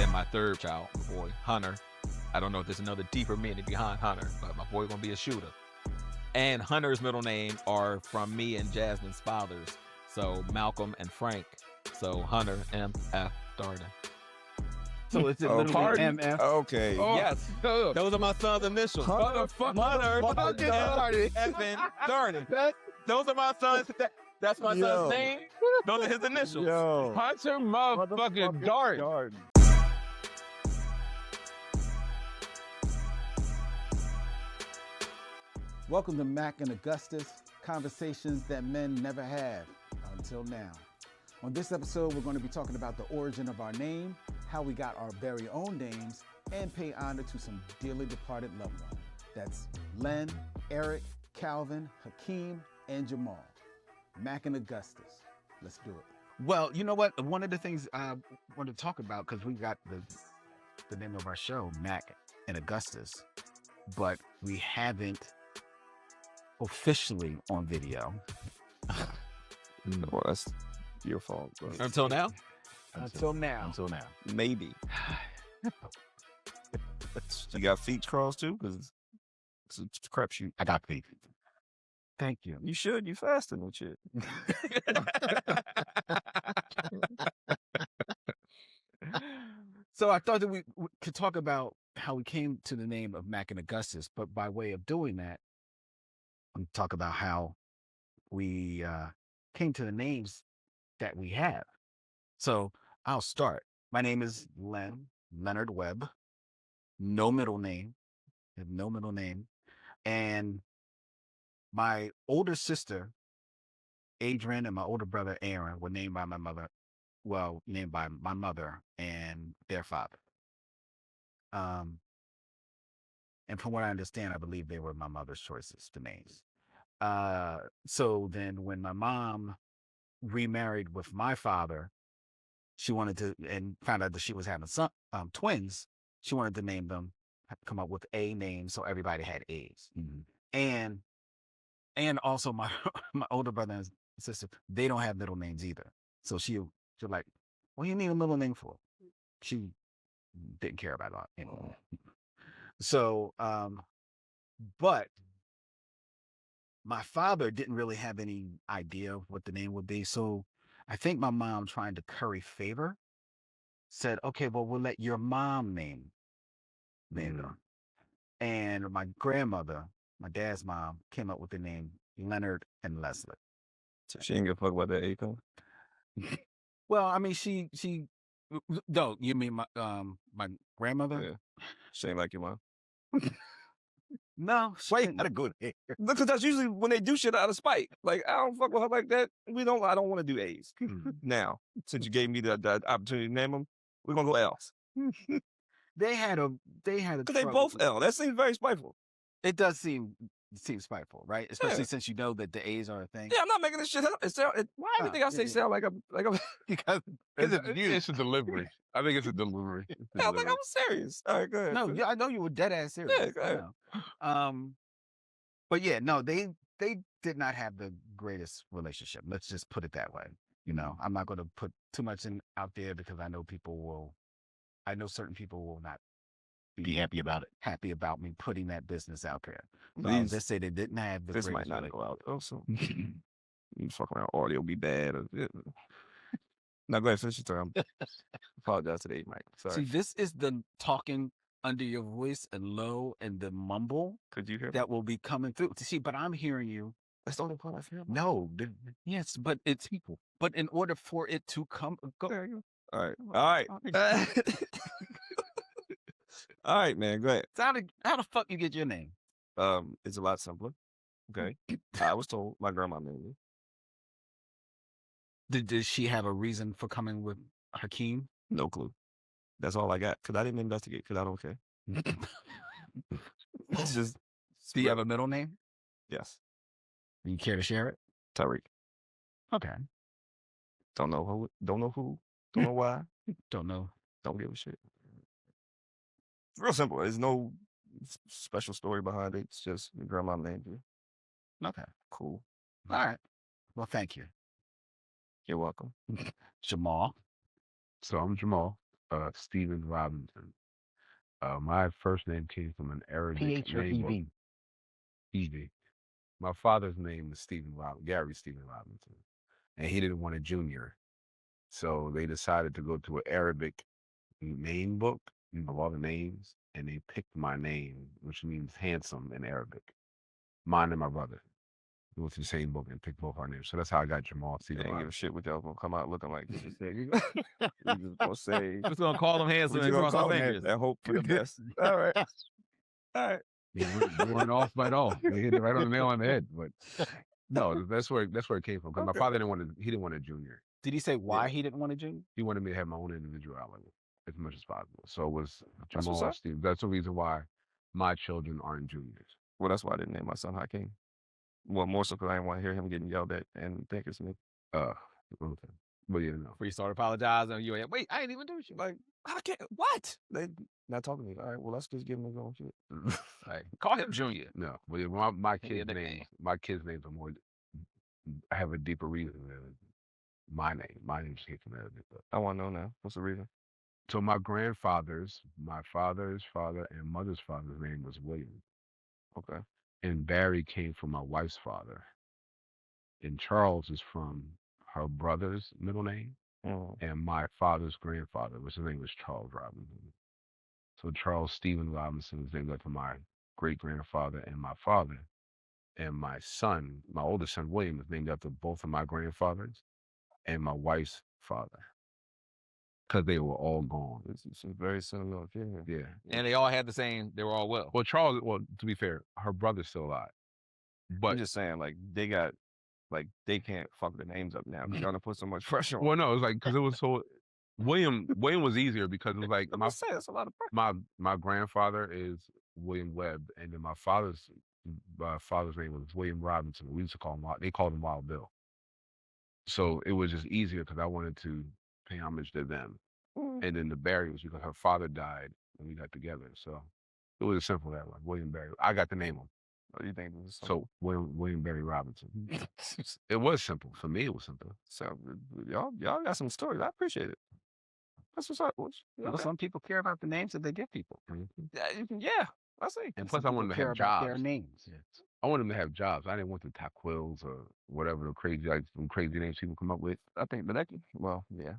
And my third child, my boy, Hunter. I don't know if there's another deeper meaning behind Hunter, but my boy gonna be a shooter. And Hunter's middle name are from me and Jasmine's fathers. So Malcolm and Frank. So Hunter M.F. Darden. So it's a little MF. Okay. Oh, yes. Those are my son's initials. Hunter Evan Darden. Those are my son's. That's my son's name. Those are his initials. Yo. Hunter motherfucking Darden. Welcome to Mack and Augustus, conversations that men never have until now. On this episode, we're going to be talking about the origin of our name, how we got our very own names, and pay honor to some dearly departed loved ones. That's Len, Erik, Calvin, Hakiem, and Jamaal. Mack and Augustus. Let's do it. Well, you know what? One of the things I want to talk about, because we got the name of our show, Mack and Augustus, but we haven't officially on video. Well, that's your fault, bro. Until now? Until now. Until now. Maybe. You got feet crossed too? Because it's a crapshoot. I got feet. Thank you. You should. You fasting and shit. So I thought that we could talk about how we came to the name of Mack and Augustus, but by way of doing that, I'm talk about how we came to the names that we have. So I'll start. My name is Leonard Webb. No middle name. I have no middle name. And my older sister, Adrian, and my older brother, Aaron, were named by my mother. Well, named by my mother and their father. And from what I understand, I believe they were my mother's choices, the names. So then when my mom remarried with my father, she wanted to, and found out that she was having twins, she wanted to name them, come up with a name so everybody had A's. Mm-hmm. And also my older brother and sister, they don't have middle names either. So she's like, what do you need a middle name for? She didn't care about it anymore. So, but my father didn't really have any idea of what the name would be. So I think my mom, trying to curry favor, said, okay, well, we'll let your mom name them. And my grandmother, my dad's mom, came up with the name Leonard and Leslie. So she ain't give a fuck about that income? Well, I mean, she no, you mean my grandmother? Yeah. She ain't like your mom. No, Why you gotta go there? Because that's usually when they do shit out of spite. Like, I don't fuck with her like that. I don't want to do A's. Now, since you gave me the opportunity to name them, we're gonna go L's. They had a Because they both L. That seems very spiteful. It does seem spiteful, right? Especially since you know that the A's are a thing. Yeah, I'm not making this shit up. Why everything I say sound like I'm because it's a delivery. I think it's a delivery. I'm like, I'm serious. All right, go ahead. No, I know you were dead ass serious. Yeah, go ahead. But yeah, no, they did not have the greatest relationship. Let's just put it that way. You know, I'm not going to put too much out there because I know certain people will not be happy about me putting that business out there. Let's say they didn't have the This might not go out though, so you fuck around, audio be bad. Now go ahead, finish your term. Apologize today, Mike. Sorry. See, this is the talking under your voice and low and the mumble. Could you hear that will be coming through? See, but I'm hearing you. That's the only part I hear. No, yes, but it's people. But in order for it to come, go. There you go. All right. All right, man. Go ahead. So how the fuck you get your name? It's a lot simpler. Okay. I was told my grandma named me. Did she have a reason for coming with Hakiem? No clue. That's all I got because I didn't investigate because I don't care. It's just. Do you have a middle name? Yes. Do you care to share it? Tariq. Okay. Don't know who. Don't know why. Don't know. Don't give a shit. It's real simple. There's no special story behind it. It's just your grandma named you. Okay. Cool. All right. Well, thank you. You're welcome. Jamaal. So I'm Jamaal. Stephen Robinson. My first name came from an Arabic PH or name book. EV? EV. My father's name is Gary Stephen Robinson, and he didn't want a junior, so they decided to go to an Arabic name book of all the names, and they picked my name, which means handsome in Arabic. Mine and my brother. It was the same book and picked both our names. So that's how I got Jamaal They Stephen ain't give a Robinson. shit what y'all gonna come out looking like. You just said, you just gonna say, Just gonna call them handsome we and just gonna cross our call fingers. it and hope for the best. All right. All right. They weren't off by all. They hit it right on the nail on the head. But no, that's where it came from. Because my Okay. father he didn't want a junior. Did he say why he didn't want a junior? He wanted me to have my own individuality as much as possible. So it was That's what's Jamaal up. Steve. That's the reason why my children aren't juniors. Well, that's why I didn't name my son Hakeem. Well, more so because I didn't want to hear him getting yelled at and think it's me. Okay. But yeah, no. Before you start apologizing, you ain't, wait, I ain't even do shit. Like, I can't. What? They not talking to me. All right, well, let's just give him his own shit. Like, call him Junior. No. But yeah, my Give me a kids' nickname. names, are more. I have a deeper reason than my name. My name came from Arabic. I want to know now. What's the reason? So my grandfather's, my father's father and mother's father's name was William. Okay. And Barry came from my wife's father. And Charles is from her brother's middle name. Mm. And my father's grandfather, which his name was Charles Robinson. So Charles Stephen Robinson is named after my great-grandfather and my father. And my son, my oldest son, William, is named after both of my grandfathers and my wife's father. Because they were all gone. It's very similar. Yeah. And they all had the same, they were all well. Well, Charles, to be fair, her brother's still alive. But I'm just saying, like, they can't fuck their names up now. You're gonna put so much pressure on. well, no, it was like because it was so William was easier because it was like I'm just saying, it's a lot of pressure. my grandfather is William Webb, and then my father's name was William Robinson. We used to call him they called him Wild Bill. So it was just easier because I wanted to pay homage to them. And then the Barry was because her father died when we got together. So it was simple that way. William Barry. I got to name him. What do you think? It was So William Barry Robinson. It was simple. For me, it was simple. So y'all got some stories. I appreciate it. That's what's up. Well, some people care about the names that they give people. Yeah, I see. And plus, I Some wanted people them to care have about their jobs. names. I wanted them to have jobs. I didn't want the Taquills or whatever the crazy names people come up with. I think, but well, yeah,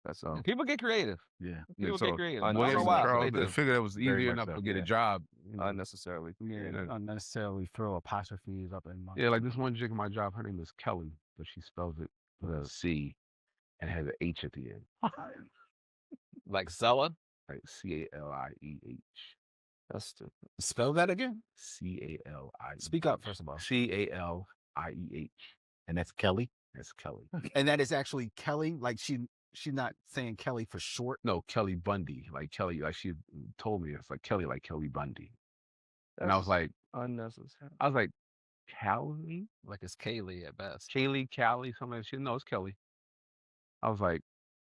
that's People get creative. Yeah. People so get creative. I don't Williams know and why. Charles, They I do. figured it was Very easier much enough so. to get a Yeah. job. unnecessarily. Don't necessarily throw apostrophes up in my. Yeah, like this one chick in my job, her name is Kelly, but she spells it with a C and has an H at the end. Like Sella. Like Calieh. That's stupid. Spell that again. Calieh. Speak up, first of all. Calieh. And that's Kelly. That's Kelly. And that is actually Kelly. Like she's not saying Kelly for short. No, Kelly Bundy. Like Kelly, like she told me it's like Kelly Bundy. And I was like, Unnecessary. Callie? Like it's Kaylee at best. Callie, something like that. She no, it's Kelly. I was like,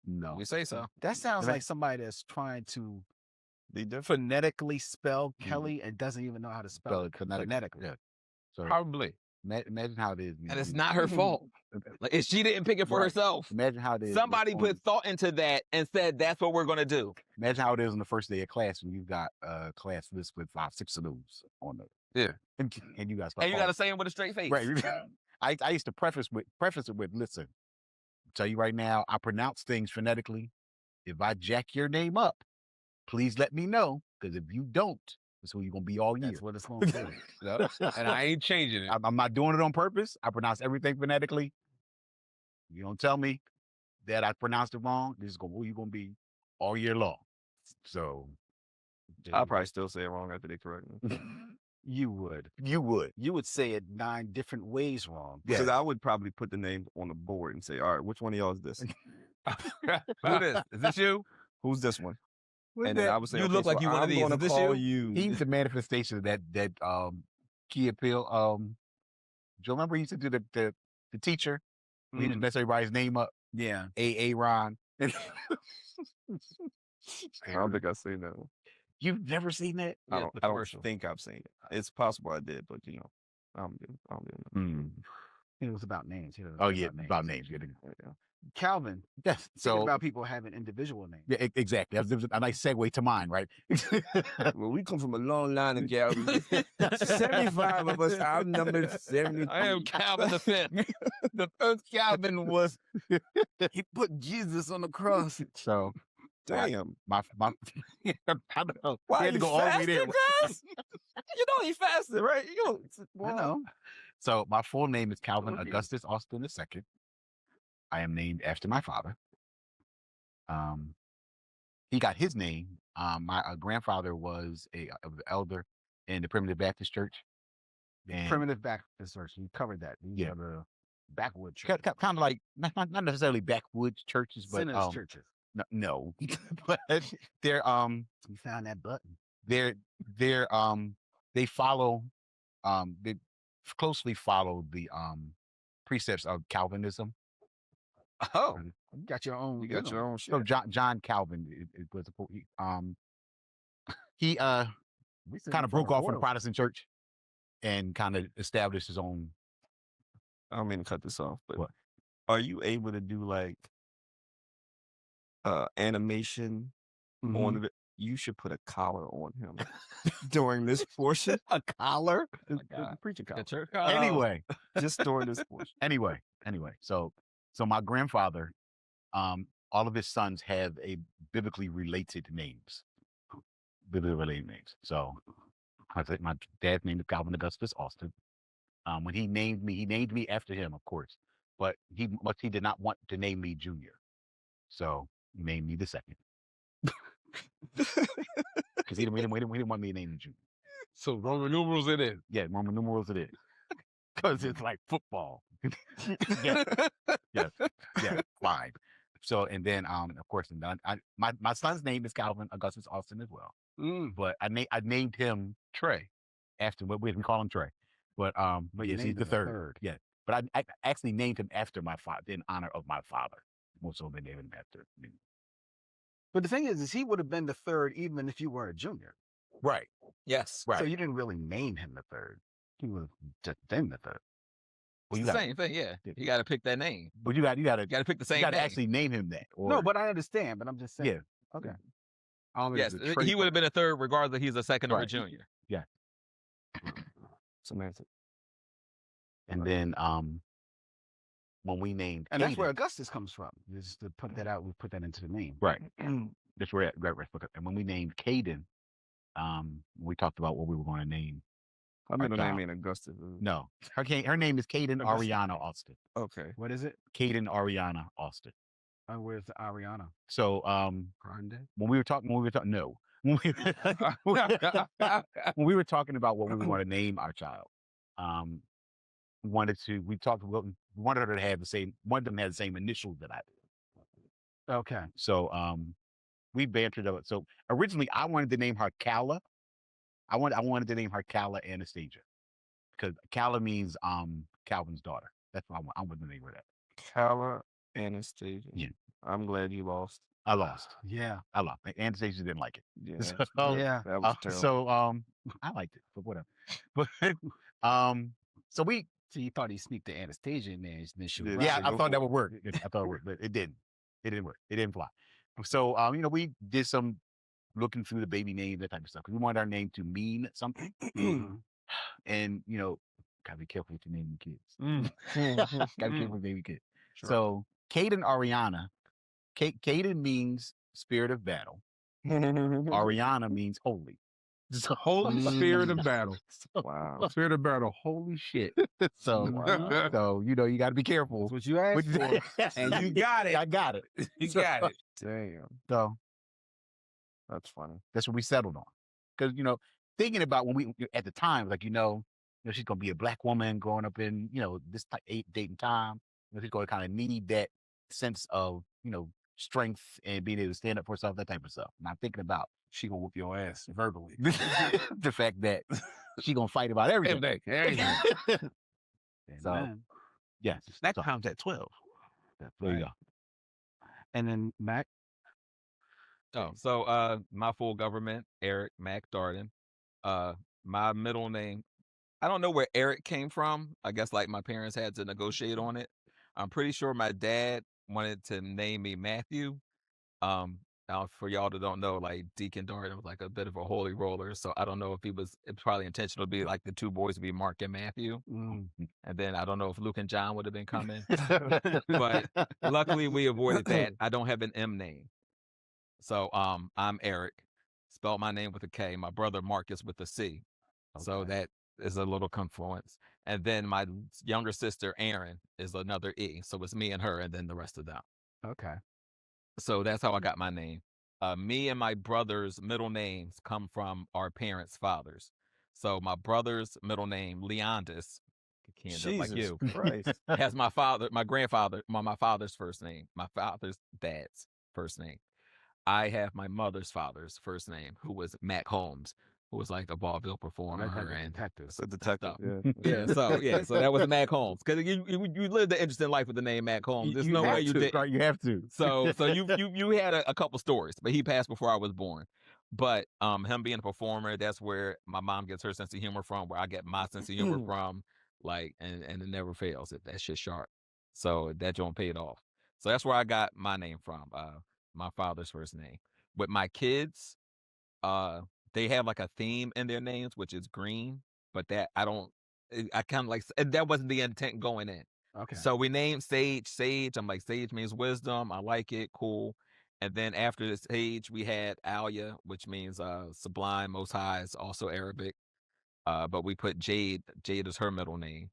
no. We say so. That sounds Right. like somebody that's trying to Be different. phonetically spell Kelly and doesn't even know how to spell it phonetically. Yeah. So Probably. imagine how it is. And it's not her fault. Like if she didn't pick it for Right. herself. Imagine how it is. Somebody on- put thought into that and said that's what we're gonna do. Imagine how it is on the first day of class when you got a class list with 5-6 of those on it. Yeah. And you guys. And you gotta say it with a straight face. Right. I used to preface it with, listen, tell you right now, I pronounce things phonetically. If I jack your name up, please let me know. Because if you don't, that's who you're gonna be all year. That's what it's going to be. Yep. And I ain't changing it. I'm not doing it on purpose. I pronounce everything phonetically. You don't tell me that I pronounced it wrong. This is who you're gonna be all year long. So I'll probably still say it wrong after they correct me. You would. you would. You would say it 9 different ways wrong. Because I would probably put the names on the board and say, all right, which one of y'all is this? Who this? Is this you? Who's this one? And then I would say, You okay, look like so you one of I'm these. gonna Is this call you? you. He's the manifestation of that key appeal. Do you remember he used to do the teacher? He just mess everybody's name up. Yeah. Ron. I don't think I've seen that one. You've never seen that? I Yeah, don't, the I don't commercial. think I've seen it. It's possible I did, but I don't do it. Mm. It was about names. You know, Oh yeah, about names. Yeah. Calvin. Yes. Thinking So about people having individual names. yeah, exactly. That's a nice segue to mine, right? Well, we come from a long line of Calvin. 75 of us. I'm number 70. I am Calvin the Fifth. The first Calvin was he put Jesus on the cross. So Damn. my I don't know. Why He had to you go all the way there. fasting, guys? You know he fasted, right? You I know. So my full name is Calvin Augustus Austin II. I am named after my father. He got his name. My grandfather was an elder in the Primitive Baptist Church. And Primitive Baptist Church. You covered that. These are the backwood churches. kind of like not necessarily backwoods churches, but Sinners churches. no. But they're You found that button. they follow they closely follow the precepts of Calvinism. Oh, you got your own. You got your own shit. So John Calvin it was he kind of broke off from the Protestant church and kind of established his own. I don't mean to cut this off, but What? are you able to do like animation on the? You should put a collar on him during this portion. A collar? Preacher collar. Church collar. Anyway, Just during this portion. anyway. So my grandfather, all of his sons have a biblically related names. Biblically related names. So I think my dad's name is Calvin Augustus Austin. When he named me after him, of course. But he did not want to name me Junior. So he named me the second. Because he didn't want me to name him Junior. So Roman numerals it is. Yeah, Roman numerals it is. Because it's like football. yeah, fine. So and then of course my son's name is Calvin Augustus Austin as well. But I named him Trey after what we call him Trey. But yes, he's the third. Yeah. But I actually named him after my father in honor of my father. More so than named him after me. But the thing is he would have been the third even if you were a junior. Right. Yes. Right. So you didn't really name him the third. He would have just been the third. Well, It's the same thing, yeah. You got to pick that name. But you got You got to pick the same you got to name. actually name him that. Or, No, but I understand. But I'm just saying. yeah. Okay. I don't know if Yes, it's a trait, he would have been a third regardless if he's a second or a Right. junior. Semantic. And then when we named And that's Caden- where Augustus comes from. Just to put that out, we put that into the name. right. That's where right. And when we named Caden, we talked about what we were going to name. Her middle Our name child. ain't Augustus. No, her name is Caden Augustus. Ariana Austin. Okay. What is it? Caden Ariana Austin. Where's the Ariana? So Grande. when we were talking, no, when we were talking about what we were going to name our child, we wanted her to have the same. One of them had the same initials that I did. Okay. So we bantered about. So originally, I wanted to name her Calla. I wanted to name her Calla Anastasia, because Calla means Calvin's daughter. That's what I wanted to name her that. Calla Anastasia. Yeah. I'm glad you lost. I lost. Yeah. I lost. Anastasia didn't like it. Yeah. So, Yeah. That was terrible. So I liked it, but whatever. But so we So you thought he sneaked the Anastasia in there, then she Yeah. was yeah, Right, I go thought for that it. would work. I thought it worked, but it didn't. It didn't work. It didn't fly. So we did some looking through the baby names, that type of stuff, because we wanted our name to mean something. And gotta be careful with your naming kids. Gotta be careful with baby kids. Sure. So Caden Ariana, Caden means spirit of battle. Ariana means holy. So Holy spirit of battle. Wow. Spirit of battle. Holy shit. so Wow. so you got to be careful. That's what you asked for. And you got it. I got it. You got it. Damn. So That's funny. that's what we settled on. Because thinking about when we at the time, like she's gonna be a black woman growing up in this date and time. She's gonna kind of need that sense of strength and being able to stand up for herself, that type of stuff. And I'm thinking about She gonna whoop your ass verbally. the fact that she gonna fight about everything. Everything. So Amen. yes, Snack so, pounds at 12. there you go. And then Mac. Oh, so my full government, Erik Mac Darden. My middle name, I don't know where Erik came from. I guess like my parents had to negotiate on it. I'm pretty sure my dad wanted to name me Matthew. Now for y'all that don't know, like Deacon Darden was like a bit of a holy roller. So I don't know if it's probably intentional to be like the two boys would be Mark and Matthew. And then I don't know if Luke and John would have been coming. But luckily we avoided that. I don't have an M name. So I'm Erik. Spelled my name with a K. My brother Marcus with a C. So that is a little confluence. And then my younger sister Erin is another E. So it's me and her, and then the rest of them. Okay. So that's how I got my name. Me and my brother's middle names come from our parents' fathers. So my brother's middle name, Leondis, can't do it like Jesus you, Christ. has my father's first name, my father's dad's first name. I have my mother's father's first name, who was Mac Holmes, who was like a vaudeville performer and It's a detective. stuff. Yeah. So that was Mac Holmes, because you lived an interesting life with the name Mac Holmes. There's no way you did. Right, you have to. So you had a couple stories, but he passed before I was born. But him being a performer, that's where my mom gets her sense of humor from, where I get my sense of humor from, like, and it never fails. That shit's sharp. So that joint paid off. So that's where I got my name from, my father's first name. With my kids, they have like a theme in their names, which is green, but that I kind of like, that wasn't the intent going in. Okay. So we named Sage Sage. I'm like, Sage means wisdom. I like it. Cool. And then after this Sage, we had Alia, which means sublime, most high. Is also Arabic. But we put Jade. Jade is her middle name.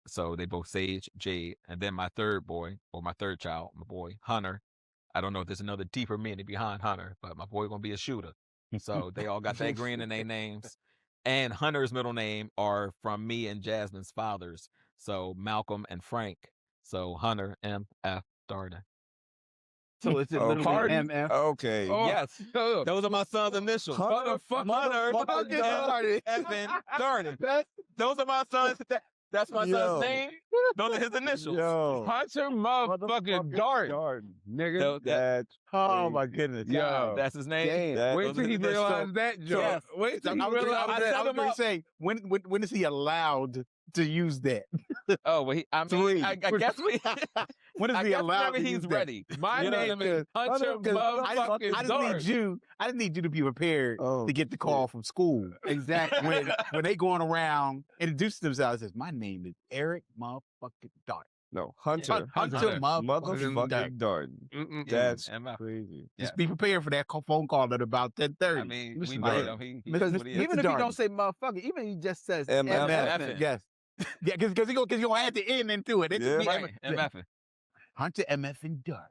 So they both Sage, Jade. And then my third boy, or my third child, my boy, Hunter. I don't know if there's another deeper meaning behind Hunter, but my boy gonna be a shooter. So they all got that green in their names. And Hunter's middle name are from me and Jasmine's fathers. So Malcolm and Frank. So Hunter M.F. Darden. So it's Oh, literally pardon? MF. Okay. Yes. Those are my son's initials. Hunter Hunter Darden. Those are my son's. That's my Yo. son's name. Those are his initials. Yo. Hunter motherfucking Dart, nigga. That's Oh my goodness. Yo. That's his name. that- Wait those till are he his initials. realizes that joke. Yes. Wait till I he was realizes I going set him to up. say, when is he allowed to use that? Oh, well, I guess we. When is I he guess allowed whenever to he's use that? ready. My You know name what I is Hunter motherfucking I Dart. just need you to be prepared Oh, to get the call from school. Exactly. When they going around introducing themselves, says, my name is Erik motherfucking Dart. No, Hunter. Hunter motherfucking Dart. Motherfucking Darden. Mm-mm. That's MF. crazy. Just be prepared for that phone call at about 10:30. I mean, Mr. we Darden. know he Mr. is what he is. Even if he Darden. don't say motherfucker, even if he just says MF. MF. Yes. Yeah, because he gonna add the N into it. It's Yeah. Right, MF. Hunter MF and Dart.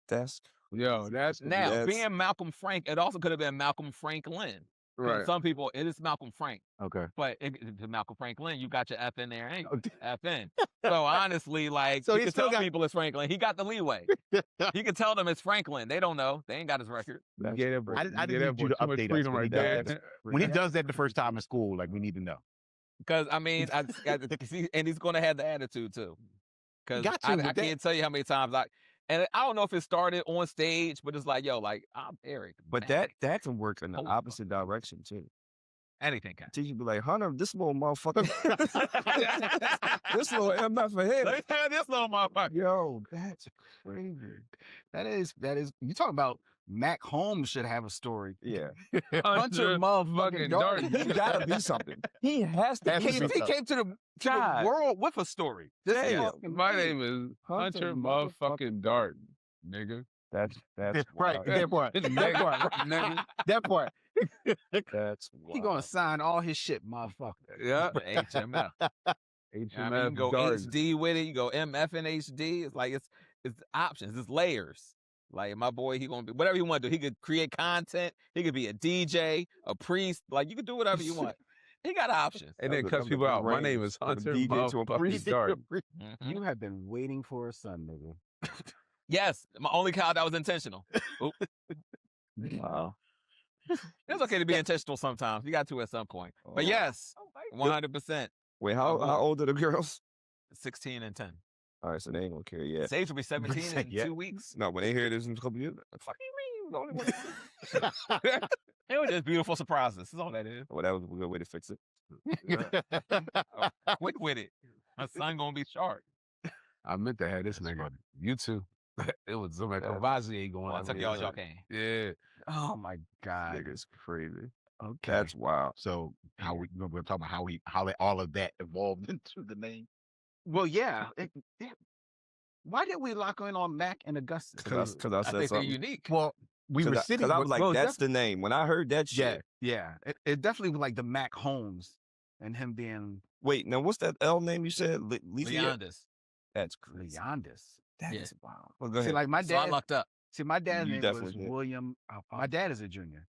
That's Yo, that's Now, Yes. being Malcolm Frank, it also could have been Malcolm Franklin. 'Cause right. Some people, it is Malcolm Frank. Okay. But it's Malcolm Franklin, you got your F in there, ain't you? Okay. F in. So honestly, like, So you he can still tell got- people it's Franklin. He got the leeway. He can tell them it's Franklin. They don't know. They ain't got his record. You get it, I get didn't that need you boy to too much update us freedom when right he does there. that. When he does that the first time in school, like we need to know. Because, I mean, and he's going to have the attitude, too. Because Got to, I with that. can't tell you how many times and I don't know if it started on stage, but it's like, yo, like, I'm Erik. But man. that can work in the Holy opposite direction too. Anything can. Teacher be like, Hunter, this little motherfucker, this little MF for him. Let me tell you this little motherfucker. Yo, that's crazy. That is. You talking about Mac Holmes should have a story. Yeah, Hunter motherfucking Dart. he gotta be something. He has to. Has be to be something. He came to the God. world with a story. This is Damn. fucking My crazy. name is Hunter Hunter motherfucking motherfucking Dart, nigga. That's Right. wild. That part. That part. Nigga. That part. That's He gonna sign all his shit, motherfucker. Yeah, HMF. I mean, you can go HD with it. You go MF and HD. It's like it's options. It's layers. Like my boy, he gonna be whatever you want to do. He could create content. He could be a DJ, a priest. Like you could do whatever you want. He got options. And then I'm cuts the people out. My brains name is of a Hunter DJ to a motherfucking priest. Dart. Mhm. You have been waiting for a son, nigga. Yes, my only child that was intentional. Oop. Wow. It's okay to be intentional sometimes. You got to at some point. But yes, 100%. Wait, how old are the girls? 16 and 10. All right, so they ain't gonna care yet. Sage will be 17 in Yeah. 2 weeks. No, when they hear this in a couple years, fuck you mean? The only one. It was just beautiful surprises. That's all that is. Well, that was a good way to fix it. Quick with it. My son gonna be sharp. I meant to have this nigga. You too. It was some Cavazier going Well, I on. took y'all can. Yeah. Oh my God. Nigga's crazy. Okay. That's wild. So how we're talking about how all of that evolved into the name. Well, yeah. Why did we lock in on Mac and Augustus? Because I I said think they're something. unique. Well, we were sitting. Because I was like, well, that's the name. When I heard that Yeah, shit. yeah. It definitely was like the Mac Holmes and him being Wait, now what's that L name you said? Leondis. That's crazy. Leondis. That Yeah. is wild. Well, go See, ahead. like my So I dad. lucked up. See, my dad's You name was definitely did. William. My dad is a junior.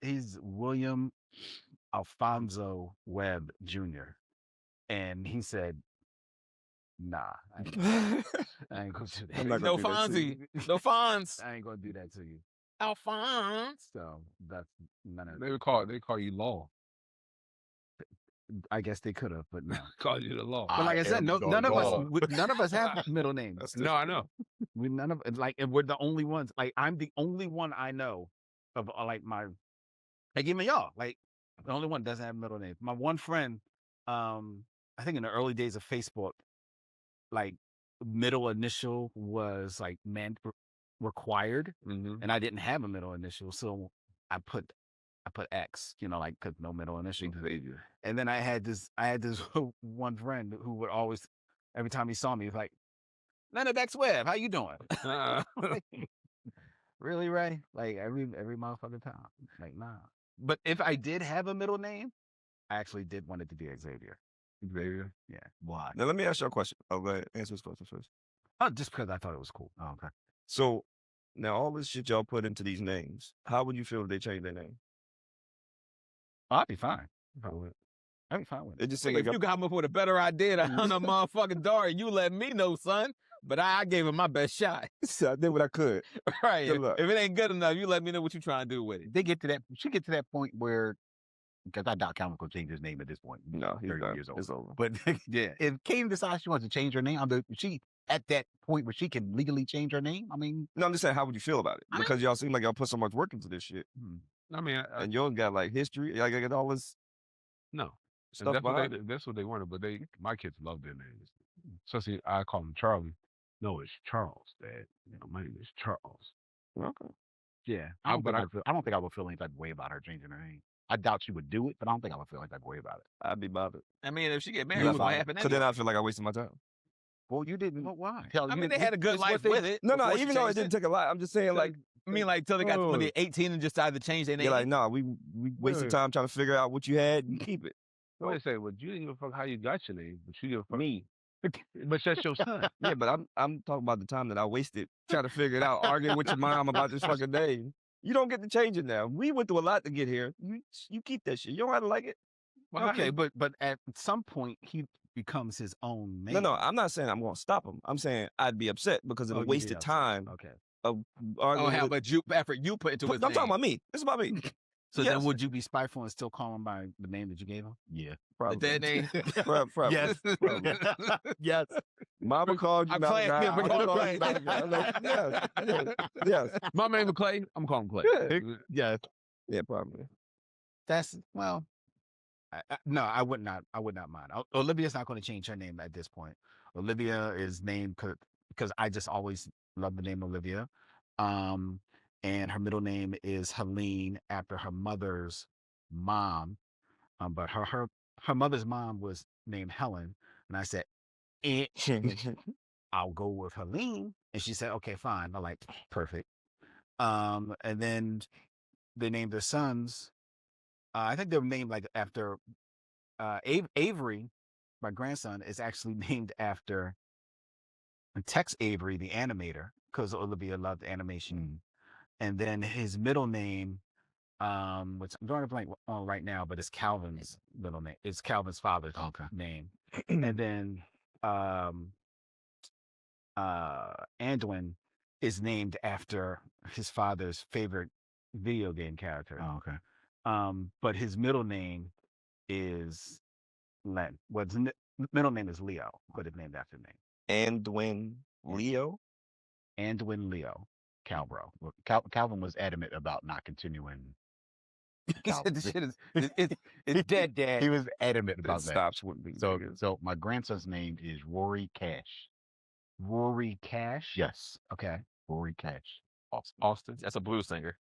He's William Alfonso Webb Jr. And he said, "Nah, I ain't gonna do I'm that. not No gonna do that to you. Fonzie. No Fonz. I ain't gonna do that to you." Alphonse. So that's none of. They call you Law. I guess they could have, but no. Call you the Law. But like I said, am none the of us, law. none of us have middle names. That's No, I know. We none of like, and we're the only ones. Like, I'm the only one I know of like my, like even y'all, like the only one doesn't have a middle name. My one friend, I think in the early days of Facebook, like middle initial was like required, Mm-hmm. and I didn't have a middle initial, so I put X, like cause no middle initial. Xavier. And then I had this one friend who would always, every time he saw me, he's like, Leonard X Webb, how you doing? Really, Ray? Like every motherfucking time. Like, nah. But if I did have a middle name, I actually did want it to be Xavier. Xavier. Yeah. Why? Now let me ask you a question. Oh, go ahead. Answer this question first. Oh, just because I thought it was cool. Oh, okay. So now all this shit y'all put into these names, how would you feel if they changed their name? I'd be fine. I'd be fine with it. It just Like, seemed if like you come up with a better idea on a motherfucking Dari, you let me know, son. But I gave him my best shot. I did what I could. Right. Good If, luck. if it ain't good enough, you let me know what you're trying to do with it. They get to that. She get to that point where, because I doubt Calvin will change his name at this point. No, he's 30 done. years old. It's over. But Yeah. if Kane decides she wants to change her name, she at that point where she can legally change her name. I mean, No, I'm just saying, how would you feel about it? I mean- Because y'all seem like y'all put so much work into this shit. I mean, And y'all got like history. Y'all got all this no. stuff behind it. That's what they wanted, but my kids love their names. Especially I call him Charlie. No, it's Charles, Dad. My name is Charles. Okay. Yeah. I don't but think I would feel any type of way about her changing her name. I doubt she would do it, but I don't think I would feel any type of way about it. I'd be bothered. I mean, if she get married, Because what's going to happen then anyway? I feel like I wasted my time. Well, you didn't. But why? Tell I you mean, they didn't- had a good it's what life they- with it. No, before she even though it changed didn't take a lot, I'm just saying, like, I mean, like, till they got Oh. 18 and just decided to change their name. you're like, nah, we wasted time trying to figure out what you had and keep it. What they say? Well, you didn't give a fuck how you got your name, but you give a fuck. Me. But that's your son. Yeah, but I'm talking about the time that I wasted trying to figure it out, arguing with your mom about this fucking name. You don't get to change it now. We went through a lot to get here. You keep that shit. You don't have to like it. Well, how Okay, you- but at some point he becomes his own name. No, I'm not saying I'm going to stop him. I'm saying I'd be upset because of Oh, the you'd be wasted upset. time Okay. of Oh, arguing. how with, much effort you put into I'm his talking name. about me. This is about me. So Yes. then would you be spiteful and still call him by the name that you gave him? Yeah. The Probably. dead name. Probably. Yes. Yes. Mama called you. I'm Mal- playing- Nah, yeah, I'm we're gonna gonna call you play. Mal- I'm like, yes. My name is Clay. I'm calling him Clay. Yeah. Yes. Yeah, probably. That's well. No, I would not. I would not mind. Olivia's not going to change her name at this point. Olivia is named because I just always loved the name Olivia, and her middle name is Helene after her mother's mom. But her mother's mom was named Helen, and I said, I'll go with Helene, and she said, okay, fine. I'm like, perfect. And then they named their sons. I think they were named like after Avery, my grandson, is actually named after Tex Avery, the animator, because Olivia loved animation. And then his middle name, which I'm drawing a blank on right now, but it's Calvin's middle name. It's Calvin's father's name. And then Anduin is named after his father's favorite video game character. Oh, okay. But his middle name is Len. Well, his middle name is Leo, but it's named after the name. Anduin Leo. Anduin Leo Calbro. Well, Calvin was adamant about not continuing He said the shit is it's dead, Dad. He was adamant It about that. stops with me. So, nigga. so my grandson's name is Rory Cash. Rory Cash. Yes, Okay. Rory Cash. Austin. That's a blues singer.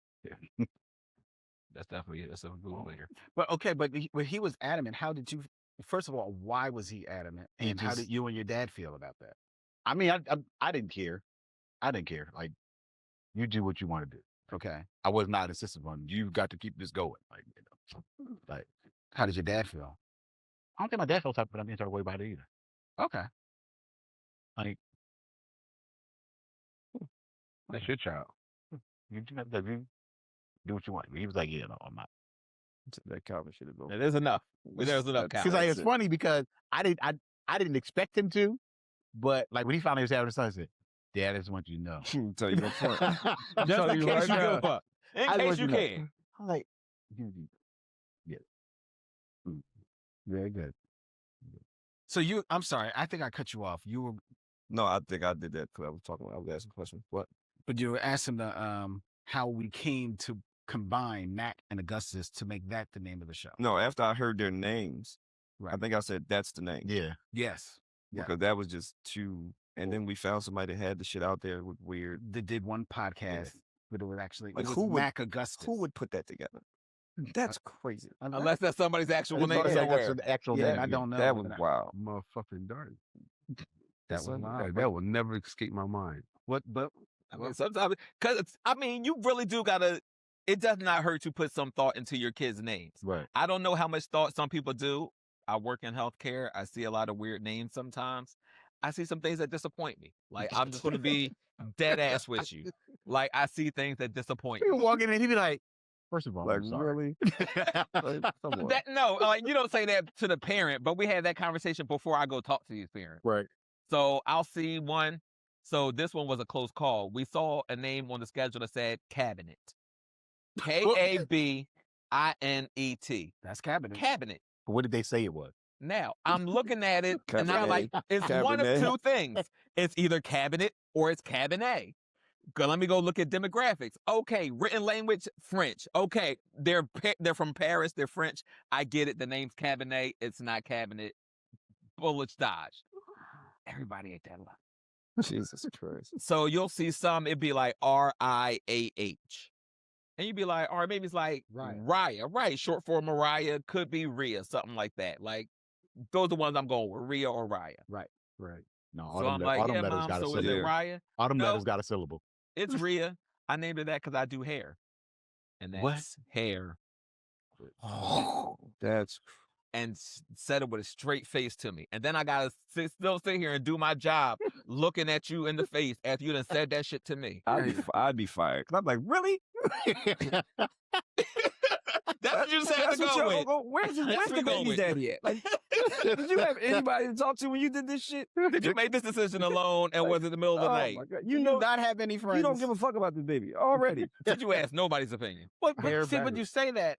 That's a blues singer. But he was adamant. How did you? First of all, why was he adamant? He And how just- did you and your dad feel about that? I mean, I didn't care. I didn't care. Like, you do what you want to do. Okay. I was not insistent on you got to keep this going. Like, like How did your dad feel? I don't think my dad felt type, but I didn't talk way about it either. Okay. Like, That's your child. you do what you want. He was like, yeah, no, I'm not. That Calvin should have been. There's enough. There's enough. That's- Because like, That's it's it. funny because I didn't expect him to, but like when he finally was having his son, I said, Dad, I just want you to know. Tell you up front. Just telling in you case right you now. give up. In I case want you you to know. can. I'm like, yeah. Very good. So I'm sorry. I think I cut you off. You were, No, I think I did that because I was asking questions. What? but you were asking how we came to combine Mac and Augustus to make that the name of the show. No, after I heard their names, I Right. think I said that's the name. Yeah. Yes. Yeah. Because that was just too. And then we found somebody that had the shit out there with weird. They did one podcast, but it was actually Like, it was who would- Mac Augustus. Who would put that together? That's crazy. Unless that's somebody's actual That's name the somewhere. actual Yeah, name. I don't know. That was wild. Motherfucking dark. That was Son, wild. That will never escape my mind. What? But I mean, sometimes, because you really do gotta. It does not hurt to put some thought into your kids' names. Right. I don't know how much thought some people do. I work in healthcare. I see a lot of weird names sometimes. I see some things that disappoint me. Like, I'm just going to be dead ass with you. Like, I see things that disappoint He me. would walk in and he'd be like, first of all, Like, I'm sorry. really? Like, come on. Like, you don't say that to the parent, but we had that conversation before I go talk to these parents. Right. So I'll see one. So this one was a close call. We saw a name on the schedule that said Cabinet. Kabinet. that's cabinet. Cabinet. But what did they say it was? Now, I'm looking at it, and I'm Cabernet. like, it's one of Cabernet. two things. It's either cabinet or it's cabinet. Let me go look at demographics. Okay, written language, French. Okay, they're from Paris, they're French. I get it. The name's cabinet. It's not cabinet. Bullets dodged. Everybody ate that lot. Jesus Christ. So you'll see some, it'd be like RIAH. And you'd be like, or maybe it's like Raya, right? Short for Mariah, could be Rhea, something like that. Like, those are the ones I'm going with, Rhea or Raya. Right. No, So I'm like, yeah, letters Mom, got a so is it syllable. Raya? Autumn No. letters got a syllable. It's Rhea. I named it that because I do hair. And that's What? hair. That's And said it with a straight face to me. And then I got to still sit here and do my job looking at you in the face after you done said that shit to me. I'd be fired. Cause I'm like, really? That's what you said to That's what go you're with. gonna go. Where's That's the what we go baby's with. daddy at? Like, did you have anybody to talk to when you did this shit? Did you make this decision alone and was it the middle of the Oh night? my God. You do not have any friends. You don't give a fuck about this baby already. Did you ask nobody's opinion? But see, when you say that,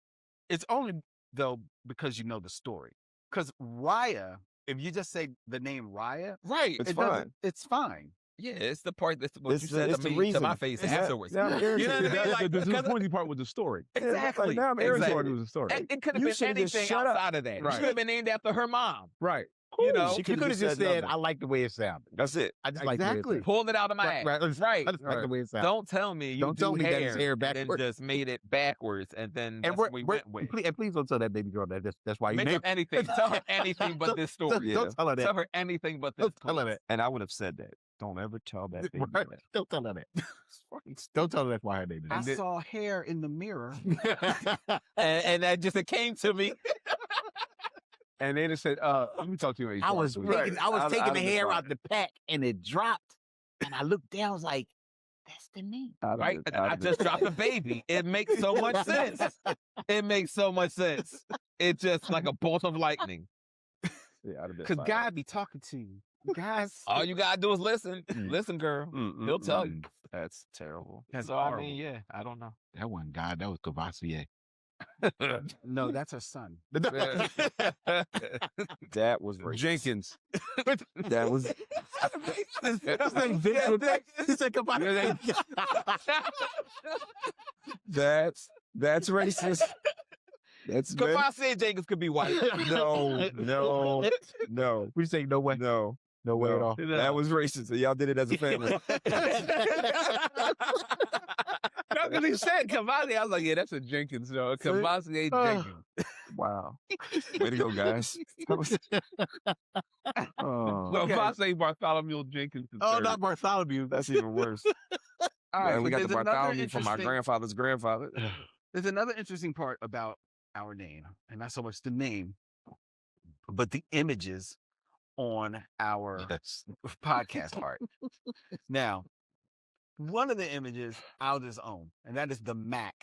it's only though because you know the story. Because Raya, if you just say the name Raya, Right. It's it doesn't- fine. It's fine. Yeah, it's the part that's what It's you the- said it's to the me to reason. my face It's afterwards. now I'm You know what I irritated. mean? Like, the because- disappointing part was the story. Exactly. Like, now I'm The Exactly. part was the story. It could have You been should've just anything shut up. outside of that. Right. It should have been named after her mom. Right. You know, She You could have just said, nothing. I like the way it sounded. That's it. I just like the way Exactly. it pulled it out of my sounded. ass. Right. Right. I just like the way it sounded. Don't tell me you Don't do tell me that hair, it's hair and then backwards. just made it backwards, and then And that's what we went with. please, and please don't tell that baby girl that. That's why you Make named up anything. Tell her anything but this story. Yeah. Don't tell her that. Tell her anything but this. Don't tell her that. And I would have said that. Don't ever tell that baby. Right. that. Don't tell her that. Don't tell her that's why her name I is. saw hair in the mirror. And that just it came to me. And they just said, let me talk to you. I was Right. I was I'd taking have the been hair fine. out the pack and it dropped. And I looked down, I was like, that's the name. Right? I just dropped a baby. It makes so much sense. It makes so much sense. It's just like a bolt of lightning. Because God be talking to you. Guys. All you gotta do is listen. Listen, girl. He'll tell you. That's terrible. So I mean, yeah, I don't know. That wasn't God, that was Cavassier. No, that's her son. That was racist. Jenkins. That was. He said Cavassier. That's racist. That's Kavasi Jenkins could be white. no. What you say? No way. No. No way at all. That was racist. Y'all did it as a family. No, because he said Kavasi. I was like, yeah, that's a Jenkins, though. Kavasi ain't Jenkins. Wow. Way to go, guys. Kavasi Bartholomew Jenkins. Oh, not Bartholomew. That's even worse. All right, Man, we but got the there's another Bartholomew from my interesting- grandfather's grandfather. There's another interesting part about our name, and not so much the name, but the images on our podcast art. Now, one of the images I'll just own, and that is the Mac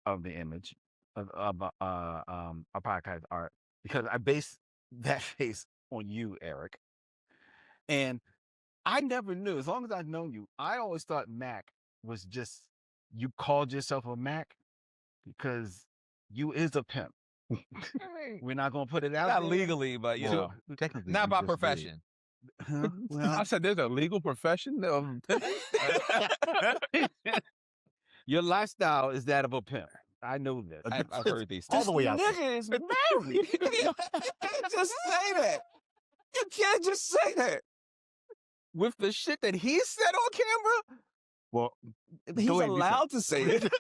of the image of our podcast art, because I base that face on you, Erik. And I never knew, as long as I've known you, I always thought Mac was just, you called yourself a Mac because you is a pimp. We're not gonna put it out Not there. legally, but you know, Technically, not you by just did. profession. Huh? Well, I said, there's a legal profession of your lifestyle is that of a pimp. I know this. I've heard these All things. the way out there. Nigga is married. You can't just say that. You can't just say that. With the shit that he said on camera, Well, He's go ahead, you say. allowed to say it.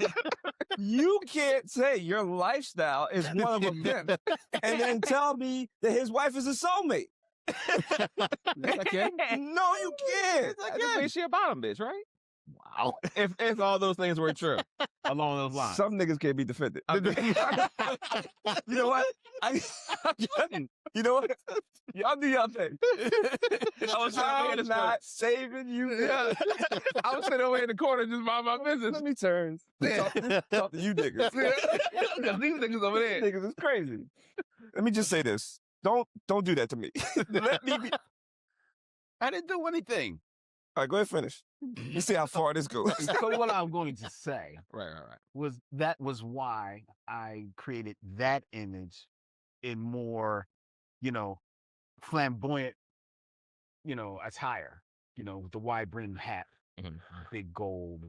You can't say your lifestyle is one of a pimp and then tell me that his wife is a soulmate. yes, I can. No, you can't. I just think she a bottom bitch, right? wow. If all those things were true, along those lines. Some niggas can't be defended. You know what? You know what? Y'all do y'all thing. I was trying to I'm hear not saving you. Yeah. I was sitting over here in the corner just mind my business. Let me turn. Talk to you niggas. Because these niggas over These there. niggas is crazy. Let me just say this. Don't do that to me. Let me be. I didn't do anything. All right, go ahead, finish. Let's see how far this goes. So what I'm going to say right. was why I created that image in more, flamboyant, attire, with the wide brimmed hat, Mhm. big gold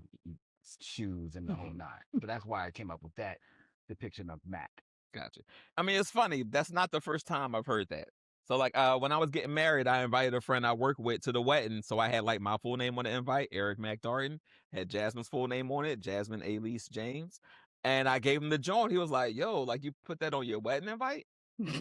shoes and the whole nine. So that's why I came up with that depiction of Mac. Gotcha. I mean, it's funny. That's not the first time I've heard that. So, like, when I was getting married, I invited a friend I work with to the wedding. So I had like my full name on the invite, Erik McDarden. Had Jasmine's full name on it, Jasmine Elise James. And I gave him the joint. He was like, "Yo, like you put that on your wedding invite?"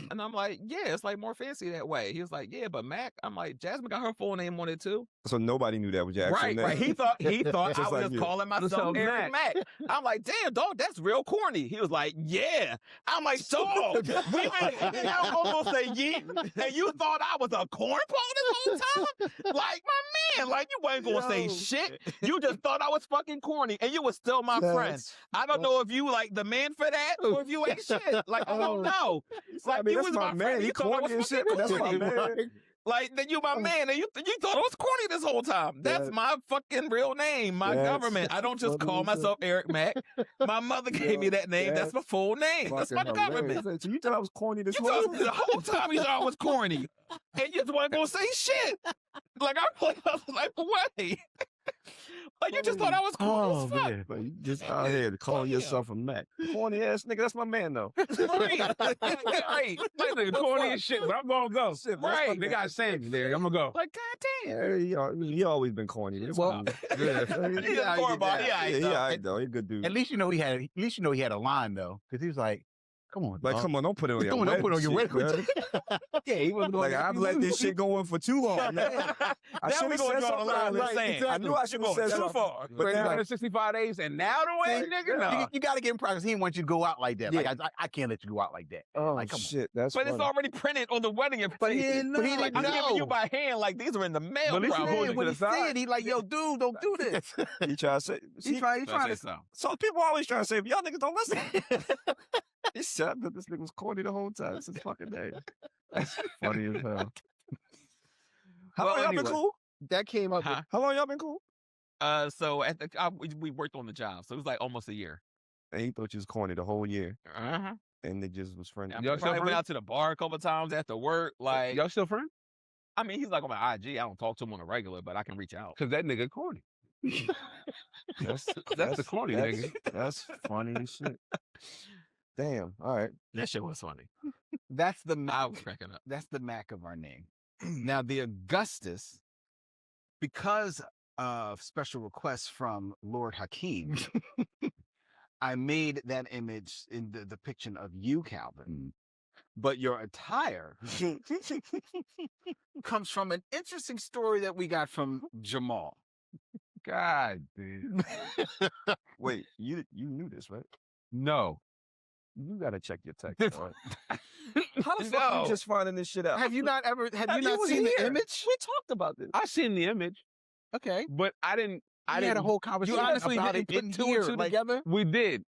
And I'm like, "Yeah, it's like more fancy that way." He was like, "Yeah, but Mac," I'm like, "Jasmine got her full name on it too." So nobody knew that was your actual Right, name. right. He thought I Just was like just you. calling myself Erik Mac. I'm like, "Damn, dog, that's real corny." He was like, "Yeah." I'm like, "Dog, we've been hanging out almost a year, and you thought I was a cornball this whole time? Like, my man, like you wasn't gonna say Yo. shit. You just thought I was fucking corny, and you was still my friend. I don't know if you like the man for that, or if you ain't shit. Like, I don't know. Like, I mean, you that's was my my man. friend. He You thought I corny and was shit, but that's my fucking man. corny. Like, then you my man, and you thought I was corny this whole time. That's That- my fucking real name, my That's government. I don't just funny call as hell. myself Erik Mac. My mother gave me that name. That's my full name. That's my Fucking government. hilarious. So you thought I was corny this You whole thought the whole time you thought I was corny, and you just wasn't gonna say shit. Like I was like, "Wait." Like you just thought I was corny as fuck. But you just out here calling Damn. yourself a Mac. Corny ass nigga, that's my man though. Right. Right. Like, nigga, corny as shit, but I'm gonna go. Shit, Right. They got sand me there. I'm gonna go. Like, goddamn. Yeah, you always been corny. It's Well, cool. He just cornball. He Yeah, alright, he though. alright though. He a good dude. At least you know he had a line though, because he was like, "Come on, Like, dog. come on, don't put it on your Come on, don't put it on your wedding wedding shit, man. yeah, he wasn't going. Like, I've let this shit go on for too long, man. I Now should we have gonna said draw the something line in the earlier. sand. I knew I should have said too something. far. But now, 365 days, and now the wedding, nigga? No. You got to get in practice. He didn't want you to go out like that. Yeah. Like I can't let you go out like that. oh Like, come on. shit, that's But it's funny. already printed on the wedding invitation. But he didn't know. Like, I'm giving you No. by hand, like these are in the mail. But at least you probably. hold Yeah, it when to he the side. said, he like, "Yo, dude, don't do this." He try to say. He's trying to. So people always trying to say, y'all niggas don't listen. He said that this nigga was corny the whole time. It's his fucking name. That's funny as hell. How Well, long y'all been anyway. cool? That came up. Huh? How long y'all been cool? So at the we worked on the job, so it was like almost a year. And he thought you was corny the whole year, Uh-huh. and they just was friends. I Y'all still probably went friends? out to the bar a couple times after work. Like, Y'all still friends? I mean, he's like on my IG. I don't talk to him on a regular, but I can reach out. Because that nigga corny. That's That's the corny that's, nigga. That's funny as shit. Damn. All right. That shit was funny. That's the I Mac. was cracking up. That's the Mac of our name. Now the Augustus, because of special requests from Lord Hakiem, I made that image in the depiction of you, Calvin. But your attire comes from an interesting story that we got from Jamaal. God, dude. Wait, you knew this, right? No. You gotta check your text. All right? How the fuck No. you just finding this shit out? Have you not ever? Have you not was seen the here. image? We talked about this. I seen the image, Okay. but I didn't. I had a whole conversation honestly about didn't it put in two here. and two like, together? We did,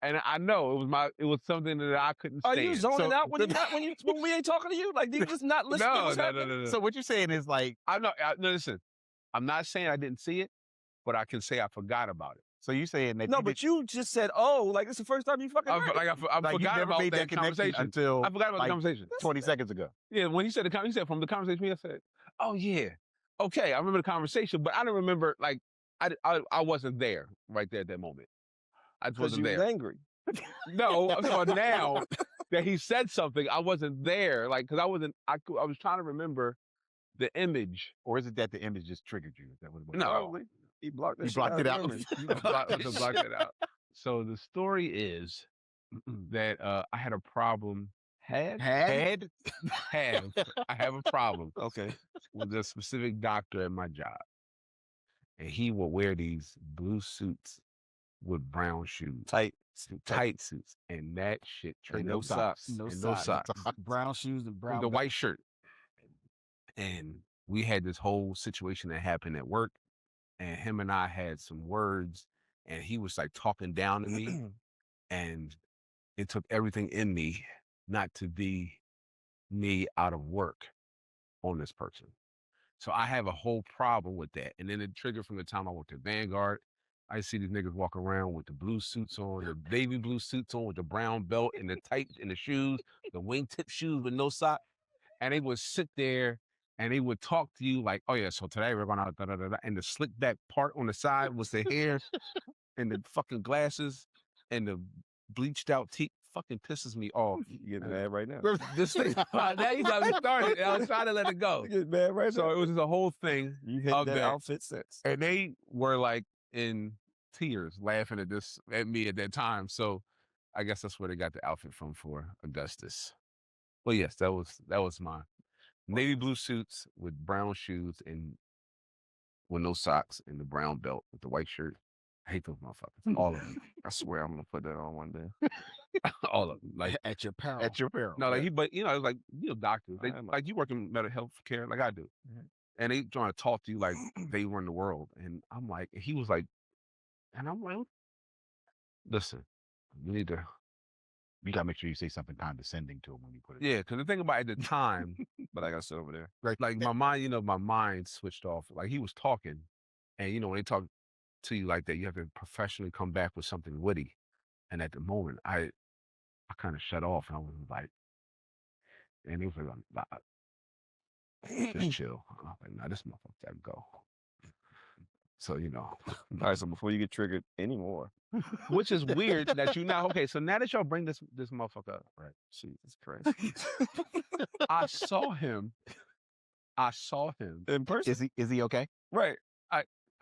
and I know it was something that I couldn't Are stand. you zoning So- out when we ain't talking to you? Like, do you just not listen to No, what's no, happening? no. So what you're saying is like, I'm not. No, listen. I'm not saying I didn't see it, but I can say I forgot about it. so you saying that No, you but you just said, "Oh, like it's the first time you fucking." I heard it. forgot you never about made that connection conversation. until I forgot about like, the conversation. 20 seconds ago. Yeah, when he said he said from the conversation, I said, "Oh yeah, okay." I remember the conversation, but I don't remember like I wasn't there right there at that moment. I just Because wasn't you was there. angry. No, I'm talking about now that he said something. I wasn't there, like because I wasn't. I was trying to remember the image. Or is it that the image just triggered you? Is that what it was? No. Probably. He blocked that You shit blocked out it of out. memory. Block it out. So the story is that I had a problem. Had? Had? I have a problem Okay. with a specific doctor at my job, and he will wear these blue suits with brown shoes, Tight. tight suits, and that shit And triggered no me. socks. No And socks. no socks. Brown shoes and brown. With the white shirt. And we had this whole situation that happened at work, and him and I had some words, and he was like talking down to me, and it took everything in me not to be me out of work on this person. So I have a whole problem with that. And then it triggered from the time I worked at Vanguard. I see these niggas walk around with the blue suits on, the baby blue suits on with the brown belt and the tight and the shoes, the wingtip shoes with no sock. And they would sit there and they would talk to you like, oh yeah, so today we're gonna da da da da. And the slick back part on the side was the hair and the fucking glasses and the bleached out teeth. Fucking pisses me off. You getting mad right now. This thing, now you got me started. And I was trying to let it go. You getting mad right So now. it was just a whole thing. You hit of that that. outfit since. And they were like in tears laughing at me at that time. So I guess that's where they got the outfit from for Augustus. Well, yes, that was my navy blue suits with brown shoes and with no socks and the brown belt with the white shirt. I hate those motherfuckers. All of them. I swear I'm gonna put that on one day. All of them. Like at your peril. At your peril. no, like but you know, like doctors. They, I am a- like you work in mental health care like I do. Mhm. And they trying to talk to you like they run the world. And I'm like, he was like, and I'm like, listen, you gotta make sure you say something condescending to him when you put it. yeah, because the thing about at the time, But I got sit over there. like my mind, my mind switched off. Like he was talking, and when they talk to you like that, you have to professionally come back with something witty. And at the moment, I kind of shut off, and I was like, and he was like, nah, just chill. I was like, nah, this motherfucker gotta go. So All right, so before you get triggered anymore, which is weird that you now okay. So now that y'all bring this motherfucker up, right? Jesus Christ. I saw him In person? Is he okay? Right.